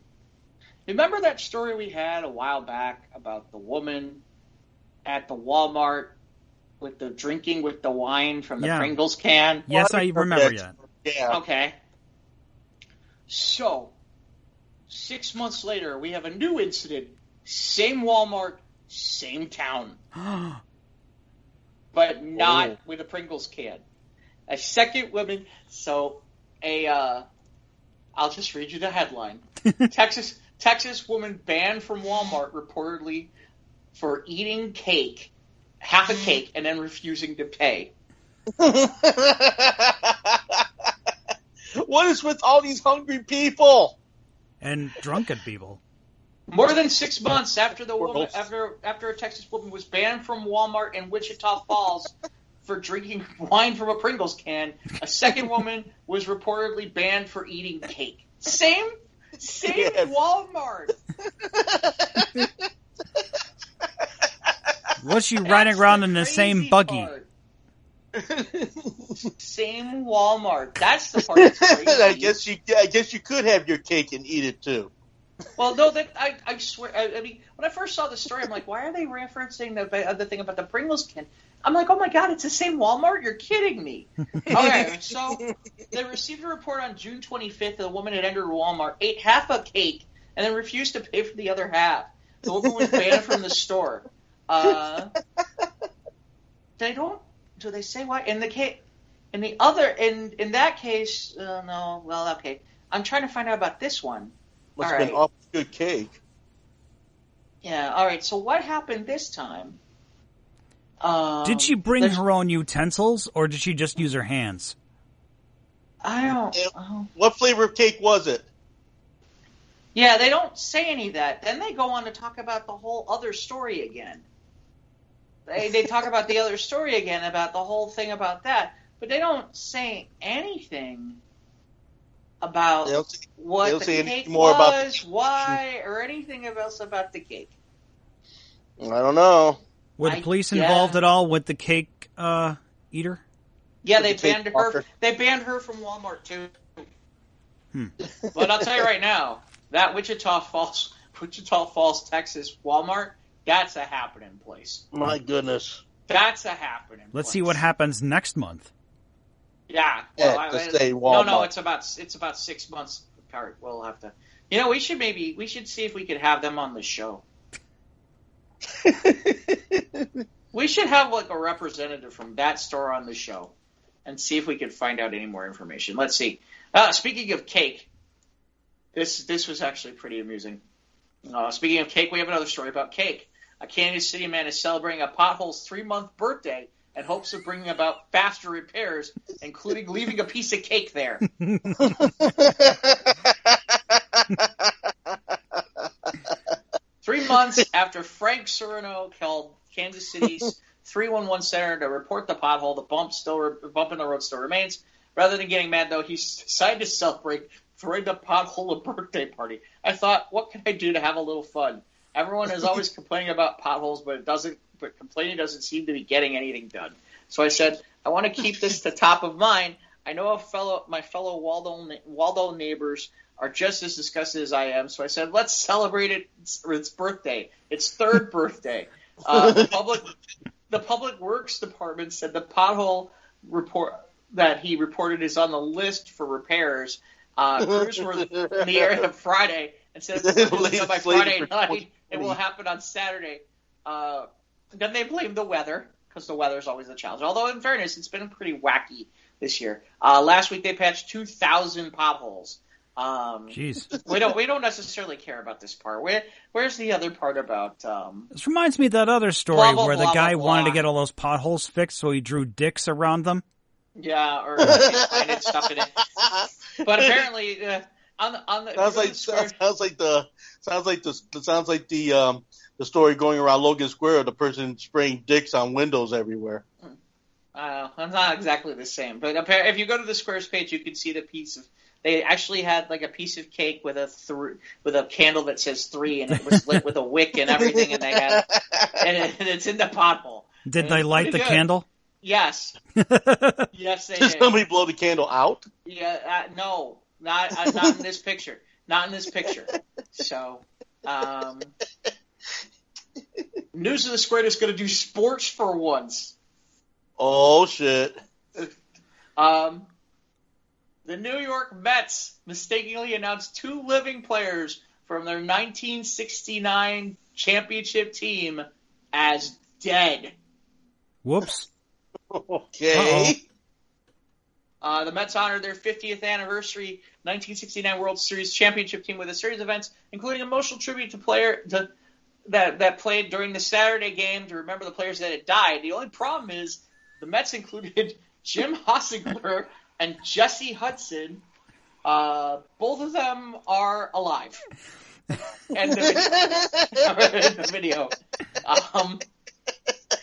Remember that story we had a while back about the woman at the Walmart with the drinking with the wine from the Pringles can? Yes, I remember that. Yeah. Okay. So, 6 months later, we have a new incident. Same Walmart, same town. But not with a Pringles can. A second woman, I'll just read you the headline. Texas woman banned from Walmart reportedly for eating half a cake, and then refusing to pay. What is with all these hungry people? And drunken people. More than 6 months after after a Texas woman was banned from Walmart in Wichita Falls for drinking wine from a Pringles can, a second woman was reportedly banned for eating cake. Same Walmart. Was she riding around in the same buggy? Same Walmart. That's the part that's crazy. I guess you could have your cake and eat it too. Well, no, I swear. I mean, when I first saw the story, I'm like, why are they referencing the thing about the Pringles can? I'm like, oh my god, it's the same Walmart? You're kidding me. Okay, so they received a report on June 25th that a woman had entered Walmart, ate half a cake, and then refused to pay for the other half. The woman was banned from the store. They don't. Do they say why? In that case, no. Well, okay. I'm trying to find out about this one. Must have been awfully good cake. Yeah. All right. So what happened this time? Did she bring her own utensils, or did she just use her hands? I don't. What flavor of cake was it? Yeah, they don't say any of that. Then they go on to talk about the whole other story again. They talk about the other story again, about the whole thing about that, but they don't say anything about what the cake was, why, or anything else about the cake. I don't know. Were the police involved at all with the cake eater? Yeah, they banned her. They banned her from Walmart too. But I'll tell you right now, that Wichita Falls, Texas Walmart. That's a happening place. My goodness. That's a happening place. Let's see what happens next month. Yeah. Well, no, it's about 6 months apart. We'll have to. We should see if we could have them on the show. We should have like a representative from that store on the show and see if we can find out any more information. Let's see. Speaking of cake, this was actually pretty amusing. Speaking of cake, we have another story about cake. A Kansas City man is celebrating a Pothole's 3-month birthday in hopes of bringing about faster repairs, including leaving a piece of cake there. 3 months after Frank Serrano called Kansas City's 311 center to report the pothole, the bump in the road still remains. Rather than getting mad, though, he decided to celebrate throwing the Pothole Birthday party. I thought, what can I do to have a little fun? Everyone is always complaining about potholes, but complaining doesn't seem to be getting anything done. So I said, I want to keep this to top of mind. I know my fellow Waldo neighbors are just as disgusted as I am. So I said, let's celebrate its birthday, its third birthday. The Public Works Department said the pothole report that he reported is on the list for repairs. Crews were in the area Friday and said if it's by Friday night, it will happen on Saturday. Then they blamed the weather, because the weather is always a challenge. Although, in fairness, it's been pretty wacky this year. Last week they patched 2,000 potholes. Jeez. We don't necessarily care about this part. Where's the other part about? This reminds me of that other story blah, blah, where the blah, guy blah, wanted blah. to get all those potholes fixed, so he drew dicks around them. Yeah, or planted stuff in it. But apparently, on the sounds like the story going around Logan Square of the person spraying dicks on windows everywhere. It's not exactly the same. But if you go to the Squares page, you can see the piece of. They actually had like a piece of cake with a candle that says 3, and it was lit with a wick and everything, and and it's in the pothole. Did they light the candle? Yes. Yes, they did. did. Somebody blow the candle out? Yeah, no, not in this picture. Not in this picture. So, News of the Square is going to do sports for once. Oh shit. The New York Mets mistakenly announced 2 living players from their 1969 championship team as dead. Whoops. Okay. The Mets honored their 50th anniversary 1969 World Series championship team with a series of events, including emotional tribute to that played during the Saturday game to remember the players that had died. The only problem is the Mets included Jim Hossingler and Jesse Hudson. Both of them are alive. And the video.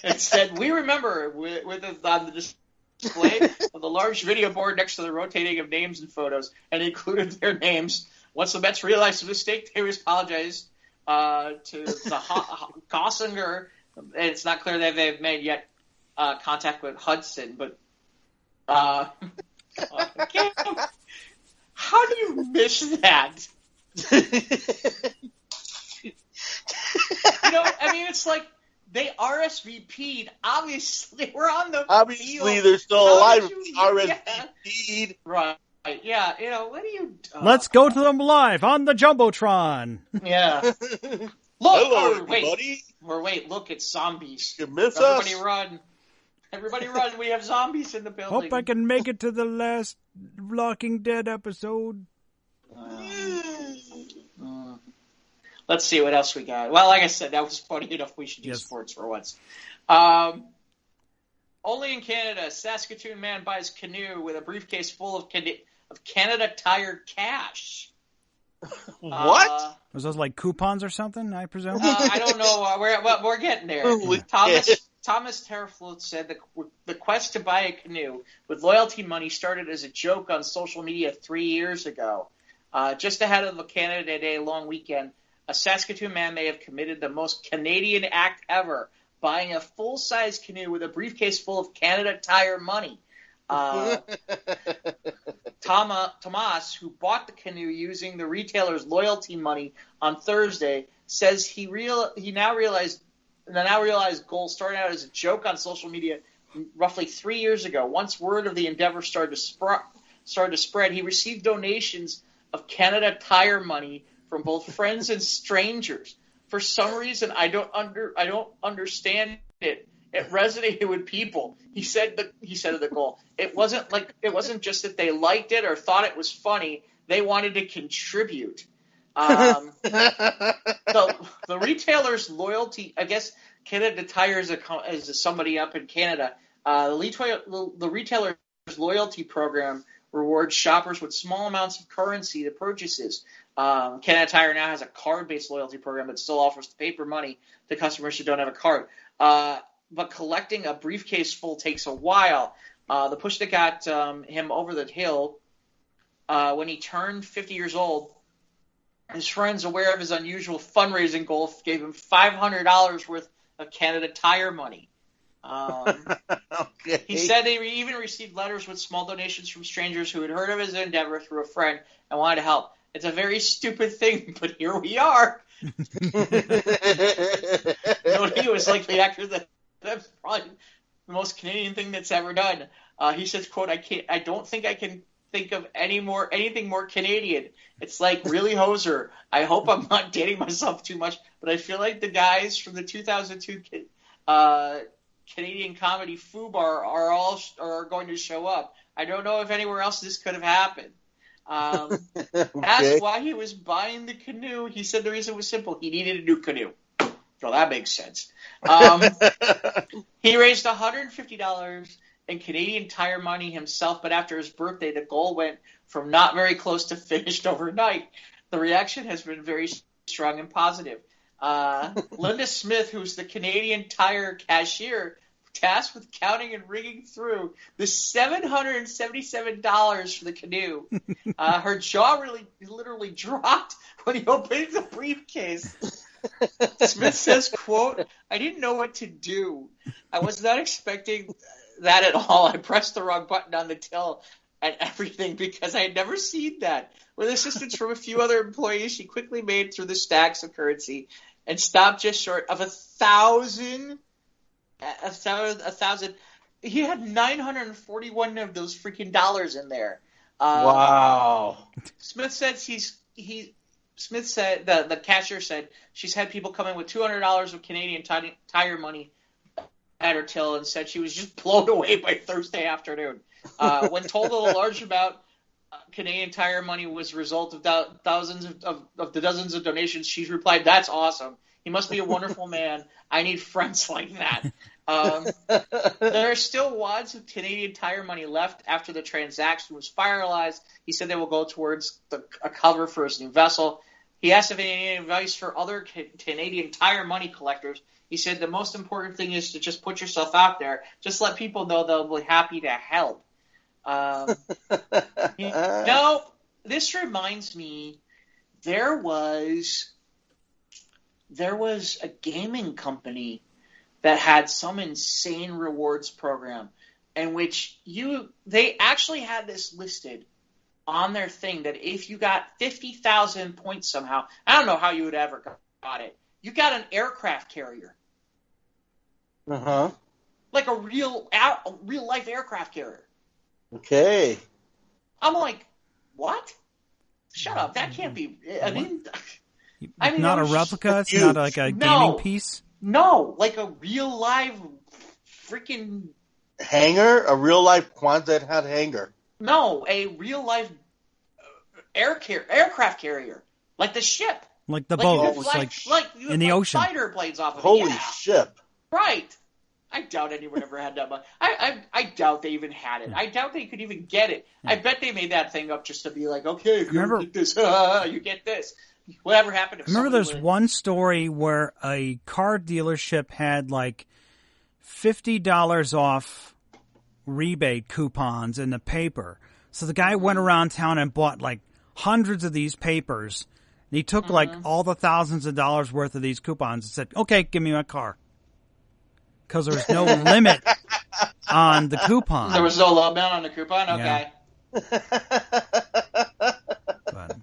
It said, we remember on the display of the large video board next to the rotating of names and photos, and included their names. Once the Mets realized the mistake, they apologized to the Gossinger. And it's not clear that they've made yet contact with Hudson, but how do you miss that? It's like they RSVP'd. Obviously, we're on the Obviously, field. they're still alive. RSVP'd. Right. Yeah. What do you... Let's go to them live on the Jumbotron. Yeah. Look, hello, everybody. Wait, look, it's zombies. You miss Everybody us? run. Everybody run. We have zombies in the building. Hope I can make it to the last Walking Dead episode. Let's see what else we got. Well, like I said, that was funny enough. We should do sports for once. Only in Canada, Saskatoon man buys canoe with a briefcase full of Canada Tire cash. What? Was those like coupons or something, I presume? I don't know. We're getting there. Thomas Terrafloat said the quest to buy a canoe with loyalty money started as a joke on social media 3 years ago. Just ahead of the Canada Day long weekend, a Saskatoon man may have committed the most Canadian act ever, buying a full-size canoe with a briefcase full of Canada Tire money. Tomas, who bought the canoe using the retailer's loyalty money on Thursday, says he now realized goal started out as a joke on social media roughly 3 years ago. Once word of the endeavor started to spread, he received donations of Canada Tire money from both friends and strangers. For some reason, I don't understand it. It resonated with people. He said of the goal. It wasn't just that they liked it or thought it was funny. They wanted to contribute. The retailer's loyalty, I guess Canada Tire is somebody up in Canada. The retailer's loyalty program rewards shoppers with small amounts of currency to purchases. Canada Tire now has a card-based loyalty program that still offers paper money to customers who don't have a card. But collecting a briefcase full takes a while. The push that got him over the hill when he turned 50 years old. His friends, aware of his unusual fundraising goal, gave him $500 worth of Canada Tire money. Okay. He said they even received letters with small donations from strangers who had heard of his endeavor through a friend and wanted to help. It's a very stupid thing, but here we are. Nobody was like the actor that's probably the most Canadian thing that's ever done. He says, quote, I don't think I can think of anything more Canadian. It's like really hoser. I hope I'm not dating myself too much, but I feel like the guys from the 2002 Canadian comedy FUBAR are going to show up. I don't know if anywhere else this could have happened. Okay. Asked why he was buying the canoe, he said the reason was simple. He needed a new canoe. So that makes sense. He raised $150 in Canadian Tire money himself, but after his birthday, the goal went from not very close to finished overnight. The reaction has been very strong and positive. Linda Smith, who's the Canadian Tire cashier, tasked with counting and ringing through the $777 for the canoe. Her jaw literally dropped when he opened the briefcase. Smith says, quote, I didn't know what to do. I was not expecting that at all. I pressed the wrong button on the till and everything because I had never seen that. With assistance from a few other employees, she quickly made through the stacks of currency and stopped just short of 1,000. He had 941 of those freaking dollars in there. Wow. Smith said Smith said the cashier said she's had people come in with $200 of Canadian Tire money at her till and said she was just blown away by Thursday afternoon. When told that a large amount Canadian Tire money was a result of thousands of the dozens of donations, she replied, "That's awesome. He must be a wonderful man. I need friends like that." There are still wads of Canadian Tire money left after the transaction was finalized. He said they will go towards a cover for his new vessel. He asked if he had any advice for other Canadian Tire money collectors. He said the most important thing is to just put yourself out there. Just let people know they'll be happy to help. This reminds me, there was a gaming company that had some insane rewards program in which they actually had this listed on their thing that if you got 50,000 points somehow, I don't know how you would ever got it, you got an aircraft carrier. Uh-huh. Like a real life aircraft carrier. Okay. I'm like, what? Shut up. That can't be. I mean, not a replica? It's not like a gaming piece? No, like a real live freaking hangar? A real life Quonset hut hangar? No, a real life aircraft carrier, like the ship, like the boat, like in the ocean. Fighter planes off of Holy it. ship! Right. I doubt anyone ever had that much. I doubt they even had it. I doubt they could even get it. Yeah. I bet they made that thing up just to be like, okay, if you get this, you get this. Whatever happened if remember there's one story where a car dealership had like $50 off rebate coupons in the paper. So the guy went around town and bought like hundreds of these papers. And he took like all the thousands of dollars worth of these coupons and said, okay, give me my car. Because there was no limit on the coupon. There was no limit on the coupon? Okay. But,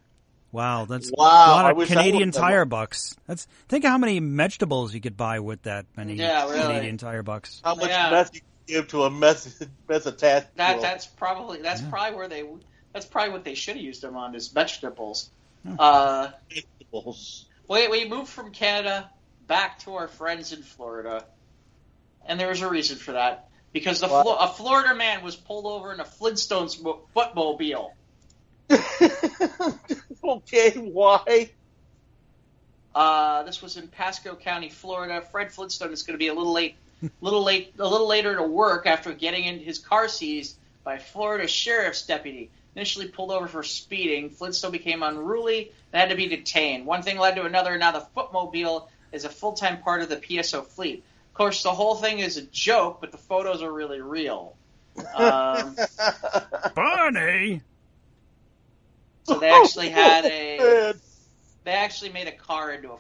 wow, that's a lot of Canadian Tire bucks. Think of how many vegetables you could buy with that many Canadian Tire bucks. How much meth you could give to a meth attached. That's probably what they should have used them on is vegetables. Vegetables. We moved from Canada back to our friends in Florida. And there was a reason for that. Because a Florida man was pulled over in a Flintstones footmobile. Okay, why? This was in Pasco County, Florida. Fred Flintstone is going to be a little later to work after getting in his car seized by a Florida sheriff's deputy. Initially pulled over for speeding, Flintstone became unruly and had to be detained. One thing led to another, and now the footmobile is a full-time part of the PSO fleet. Of course, the whole thing is a joke, but the photos are really real. Barney. So they actually had Man. they actually made a car into a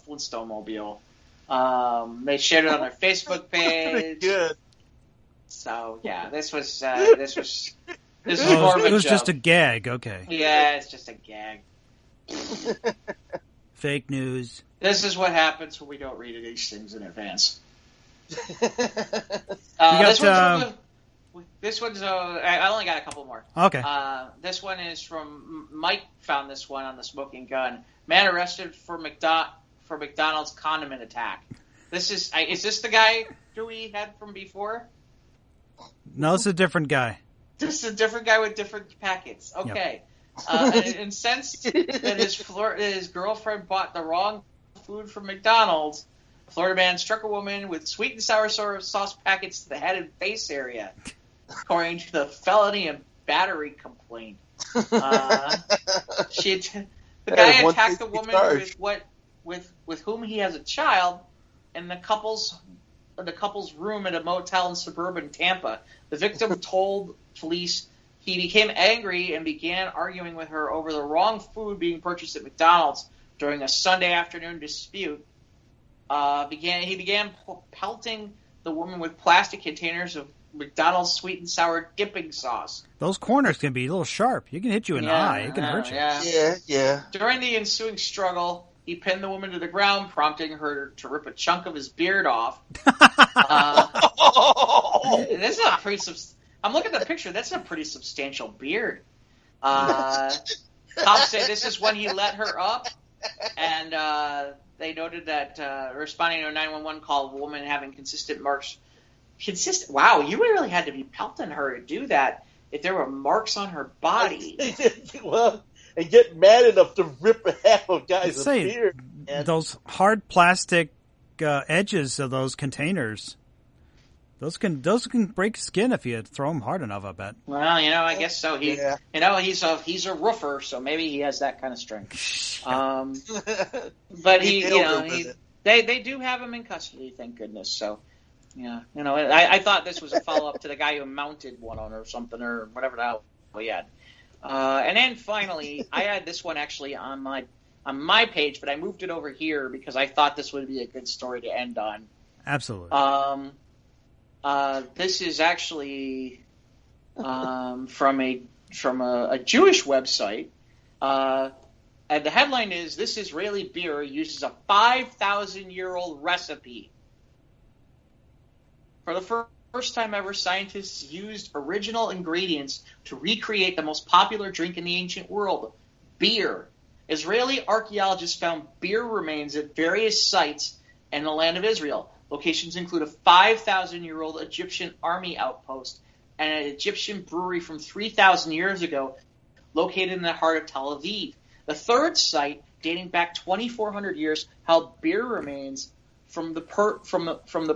Flintstone mobile. They shared it on their Facebook Pretty page. good. So yeah, this was more of a It was joke. just a gag. Okay. Yeah, it's just a gag. Fake news. This is what happens when we don't read these things in advance. This one's I only got a couple more. Okay. This one is from Mike. Found this one on the Smoking Gun. Man arrested for McDonald's condiment attack. Is this the guy who we had from before? No, it's a different guy. This is a different guy with different packets. Okay. Yep. Incensed that his girlfriend bought the wrong food from McDonald's, a Florida man struck a woman with sweet and sour sauce packets to the head and face area, according to the felony and battery complaint. The guy attacked the woman with whom he has a child in the couple's room at a motel in suburban Tampa. The victim told police he became angry and began arguing with her over the wrong food being purchased at McDonald's during a Sunday afternoon dispute. He began pelting the woman with plastic containers of McDonald's sweet and sour dipping sauce. Those corners can be a little sharp. You can hit you in the eye. It can hurt you. Yeah. During the ensuing struggle, he pinned the woman to the ground, prompting her to rip a chunk of his beard off. This is a pretty I'm looking at the picture. That's a pretty substantial beard. Cops say this is when he let her up, and they noted that responding to a 911 call of a woman having consistent marks. Wow, you really had to be pelting her to do that if there were marks on her body. Well, and get mad enough to rip half a guy's beard. Those hard plastic edges of those containers. Those can break skin if you throw them hard enough, I bet. Well, I guess so. He's a roofer, so maybe he has that kind of strength. But they do have him in custody, thank goodness. So, yeah, I thought this was a follow up to the guy who mounted one on or something or whatever the hell he had. And then finally, I had this one actually on my page, but I moved it over here because I thought this would be a good story to end on. Absolutely. This is actually from a Jewish website, and the headline is: "This Israeli beer uses a 5,000-year-old recipe." For the first time ever, scientists used original ingredients to recreate the most popular drink in the ancient world, beer. Israeli archaeologists found beer remains at various sites in the land of Israel. Locations include a 5,000-year-old Egyptian army outpost and an Egyptian brewery from 3,000 years ago located in the heart of Tel Aviv. The third site, dating back 2,400 years, held beer remains from the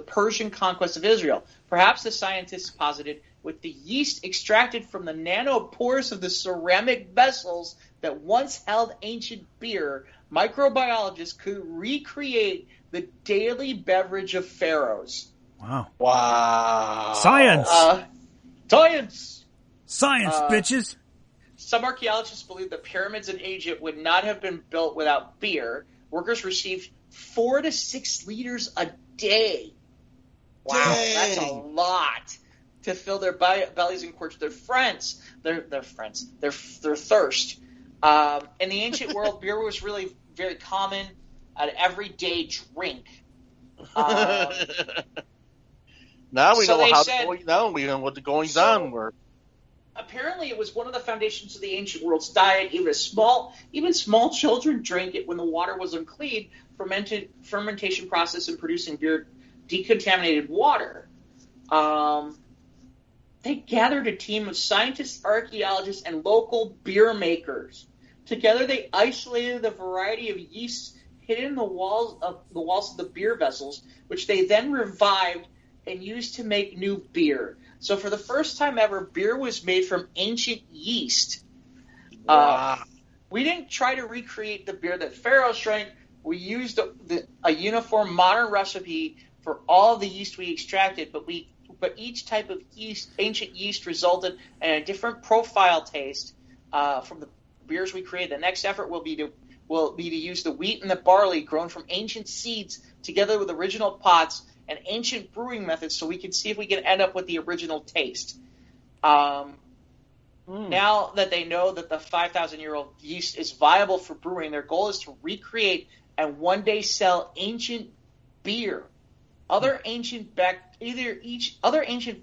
Persian conquest of Israel. Perhaps the scientists posited with the yeast extracted from the nanopores of the ceramic vessels that once held ancient beer, microbiologists could recreate the daily beverage of pharaohs. Wow. Science! Science, bitches! Some archaeologists believe the pyramids in Egypt would not have been built without beer. Workers received 4 to 6 liters a day. Wow, that's a lot to fill their bellies and quench their thirst. In the ancient world, beer was really very common, an everyday drink. Now we know what the goings on were. Apparently, it was one of the foundations of the ancient world's diet. Even small children drank it when the water was unclean. Fermentation process in producing beer decontaminated water. They gathered a team of scientists, archaeologists, and local beer makers. Together, they isolated the variety of yeasts hidden in the walls of the beer vessels, which they then revived and used to make new beer. So for the first time ever, beer was made from ancient yeast. Wow. We didn't try to recreate the beer that pharaohs drank. We used a uniform modern recipe for all of the yeast we extracted, but we each type of ancient yeast resulted in a different profile taste from the beers we create. The next effort will be to use the wheat and the barley grown from ancient seeds together with original pots and ancient brewing methods, so we can see if we can end up with the original taste. Now that they know that the 5,000-year-old yeast is viable for brewing, their goal is to recreate and one day sell ancient beer. Other ancient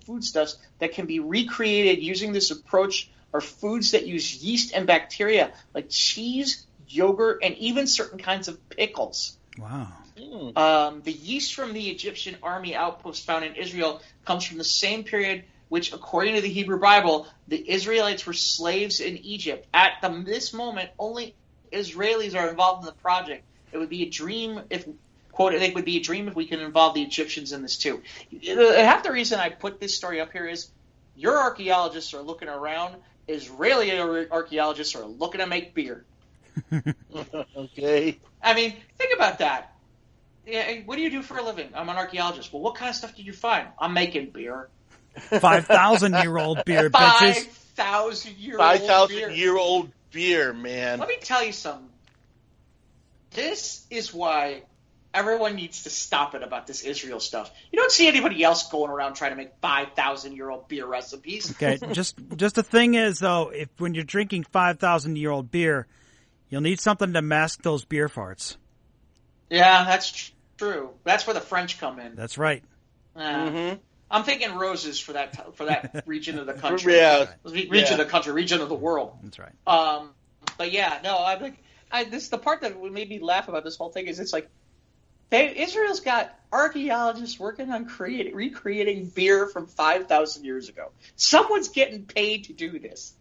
foodstuffs that can be recreated using this approach are foods that use yeast and bacteria, like cheese, yogurt, and even certain kinds of pickles. Wow. The yeast from the Egyptian army outpost found in Israel comes from the same period which, according to the Hebrew Bible, the Israelites were slaves in Egypt. At this moment, only Israelis are involved in the project. It would be a dream if, quote, it would be a dream if we could involve the Egyptians in this too. Half the reason I put this story up here is your archaeologists are looking around. Israeli archaeologists are looking to make beer. Okay. I mean, think about that. Yeah, what do you do for a living? I'm an archaeologist. Well, what kind of stuff did you find? I'm making beer. 5,000-year-old beer, bitches. 5,000-year-old beer, man. Let me tell you something. This is why everyone needs to stop it about this Israel stuff. You don't see anybody else going around trying to make 5,000-year-old beer recipes. Okay, just the thing is, though, when you're drinking 5,000-year-old beer, you'll need something to mask those beer farts. Yeah, that's true. That's where the French come in. That's right. I'm thinking roses for that region of the country. Yeah. Region of the country, region of the world. That's right. But yeah, no, I'm like, this the part that made me laugh about this whole thing is it's like, Israel's got archaeologists working on recreating beer from 5,000 years ago. Someone's getting paid to do this.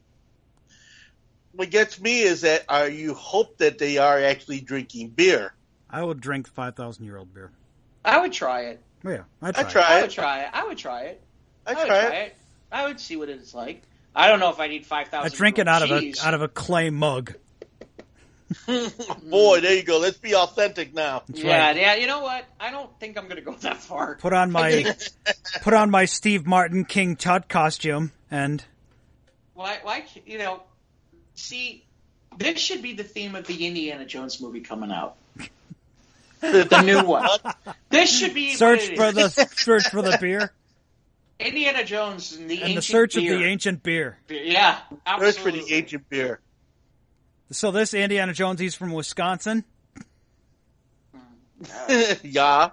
What gets me is that you hope that they are actually drinking beer. I would drink 5,000-year-old beer. I would try it. Yeah, I'd try it. I would try it. I would see what it's like. I don't know if I need 5,000. I drink it out of a clay mug. Boy, there you go. Let's be authentic now. Yeah. You know what? I don't think I'm going to go that far. Put on my Steve Martin King Tut costume and. Why? See, this should be the theme of the Indiana Jones movie coming out. The new one. This should be search for the beer. Indiana Jones and the search of the ancient beer. Yeah, absolutely. Search for the ancient beer. So this Indiana Jones, he's from Wisconsin. Yeah.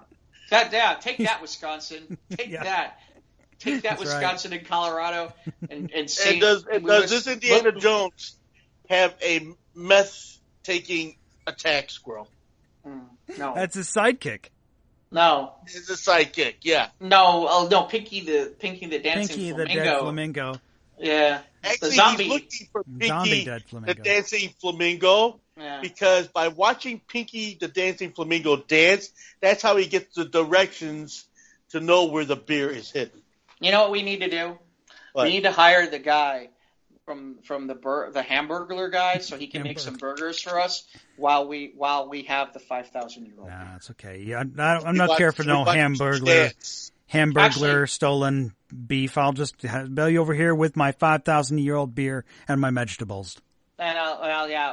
Take that, Wisconsin. Take that. Take that, That's Wisconsin right. and Colorado and St. Does this Indiana Jones have a meth-taking attack squirrel? No. That's his sidekick. No. It's a sidekick, yeah. No, Pinkie the dancing Pinkie flamingo. the dead flamingo. Yeah. Actually, the zombie. he's looking for Zombie Pinkie dead flamingo. the dancing flamingo because by watching Pinkie the dancing flamingo dance, that's how he gets the directions to know where the beer is hidden. You know what we need to do? What? We need to hire the guy from the Hamburglar guy so he can make some burgers for us while we have the 5,000-year-old. Nah, it's okay. Yeah, I'm not care for no Hamburglar stolen beef. I'll just bail you over here with my 5,000-year-old beer and my vegetables. And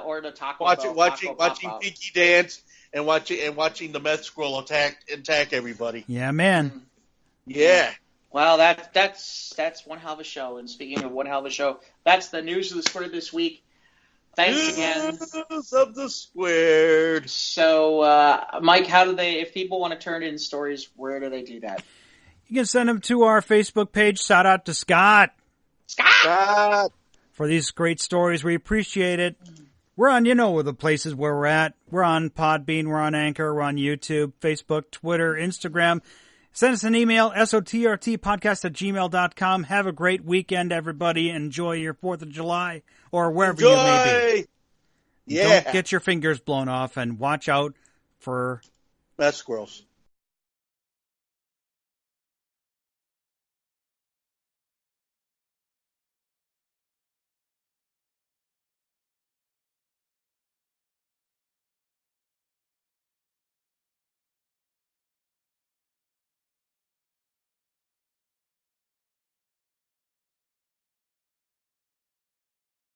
or the taco. Watching Pinkie dance and watching the meth squirrel attack everybody. Yeah, man. Yeah. Well, that's one hell of a show. And speaking of one hell of a show, that's the news of the Squared this week. Thanks again. News of the Squared. So, Mike, if people want to turn in stories, where do they do that? You can send them to our Facebook page. Shout out to Scott. Scott. For these great stories. We appreciate it. We're on, the places where we're at. We're on Podbean, we're on Anchor, we're on YouTube, Facebook, Twitter, Instagram. Send us an email, sotrtpodcast@gmail.com. Have a great weekend, everybody. Enjoy your 4th of July or wherever you may be. Yeah. Don't get your fingers blown off and watch out for meth squirrels.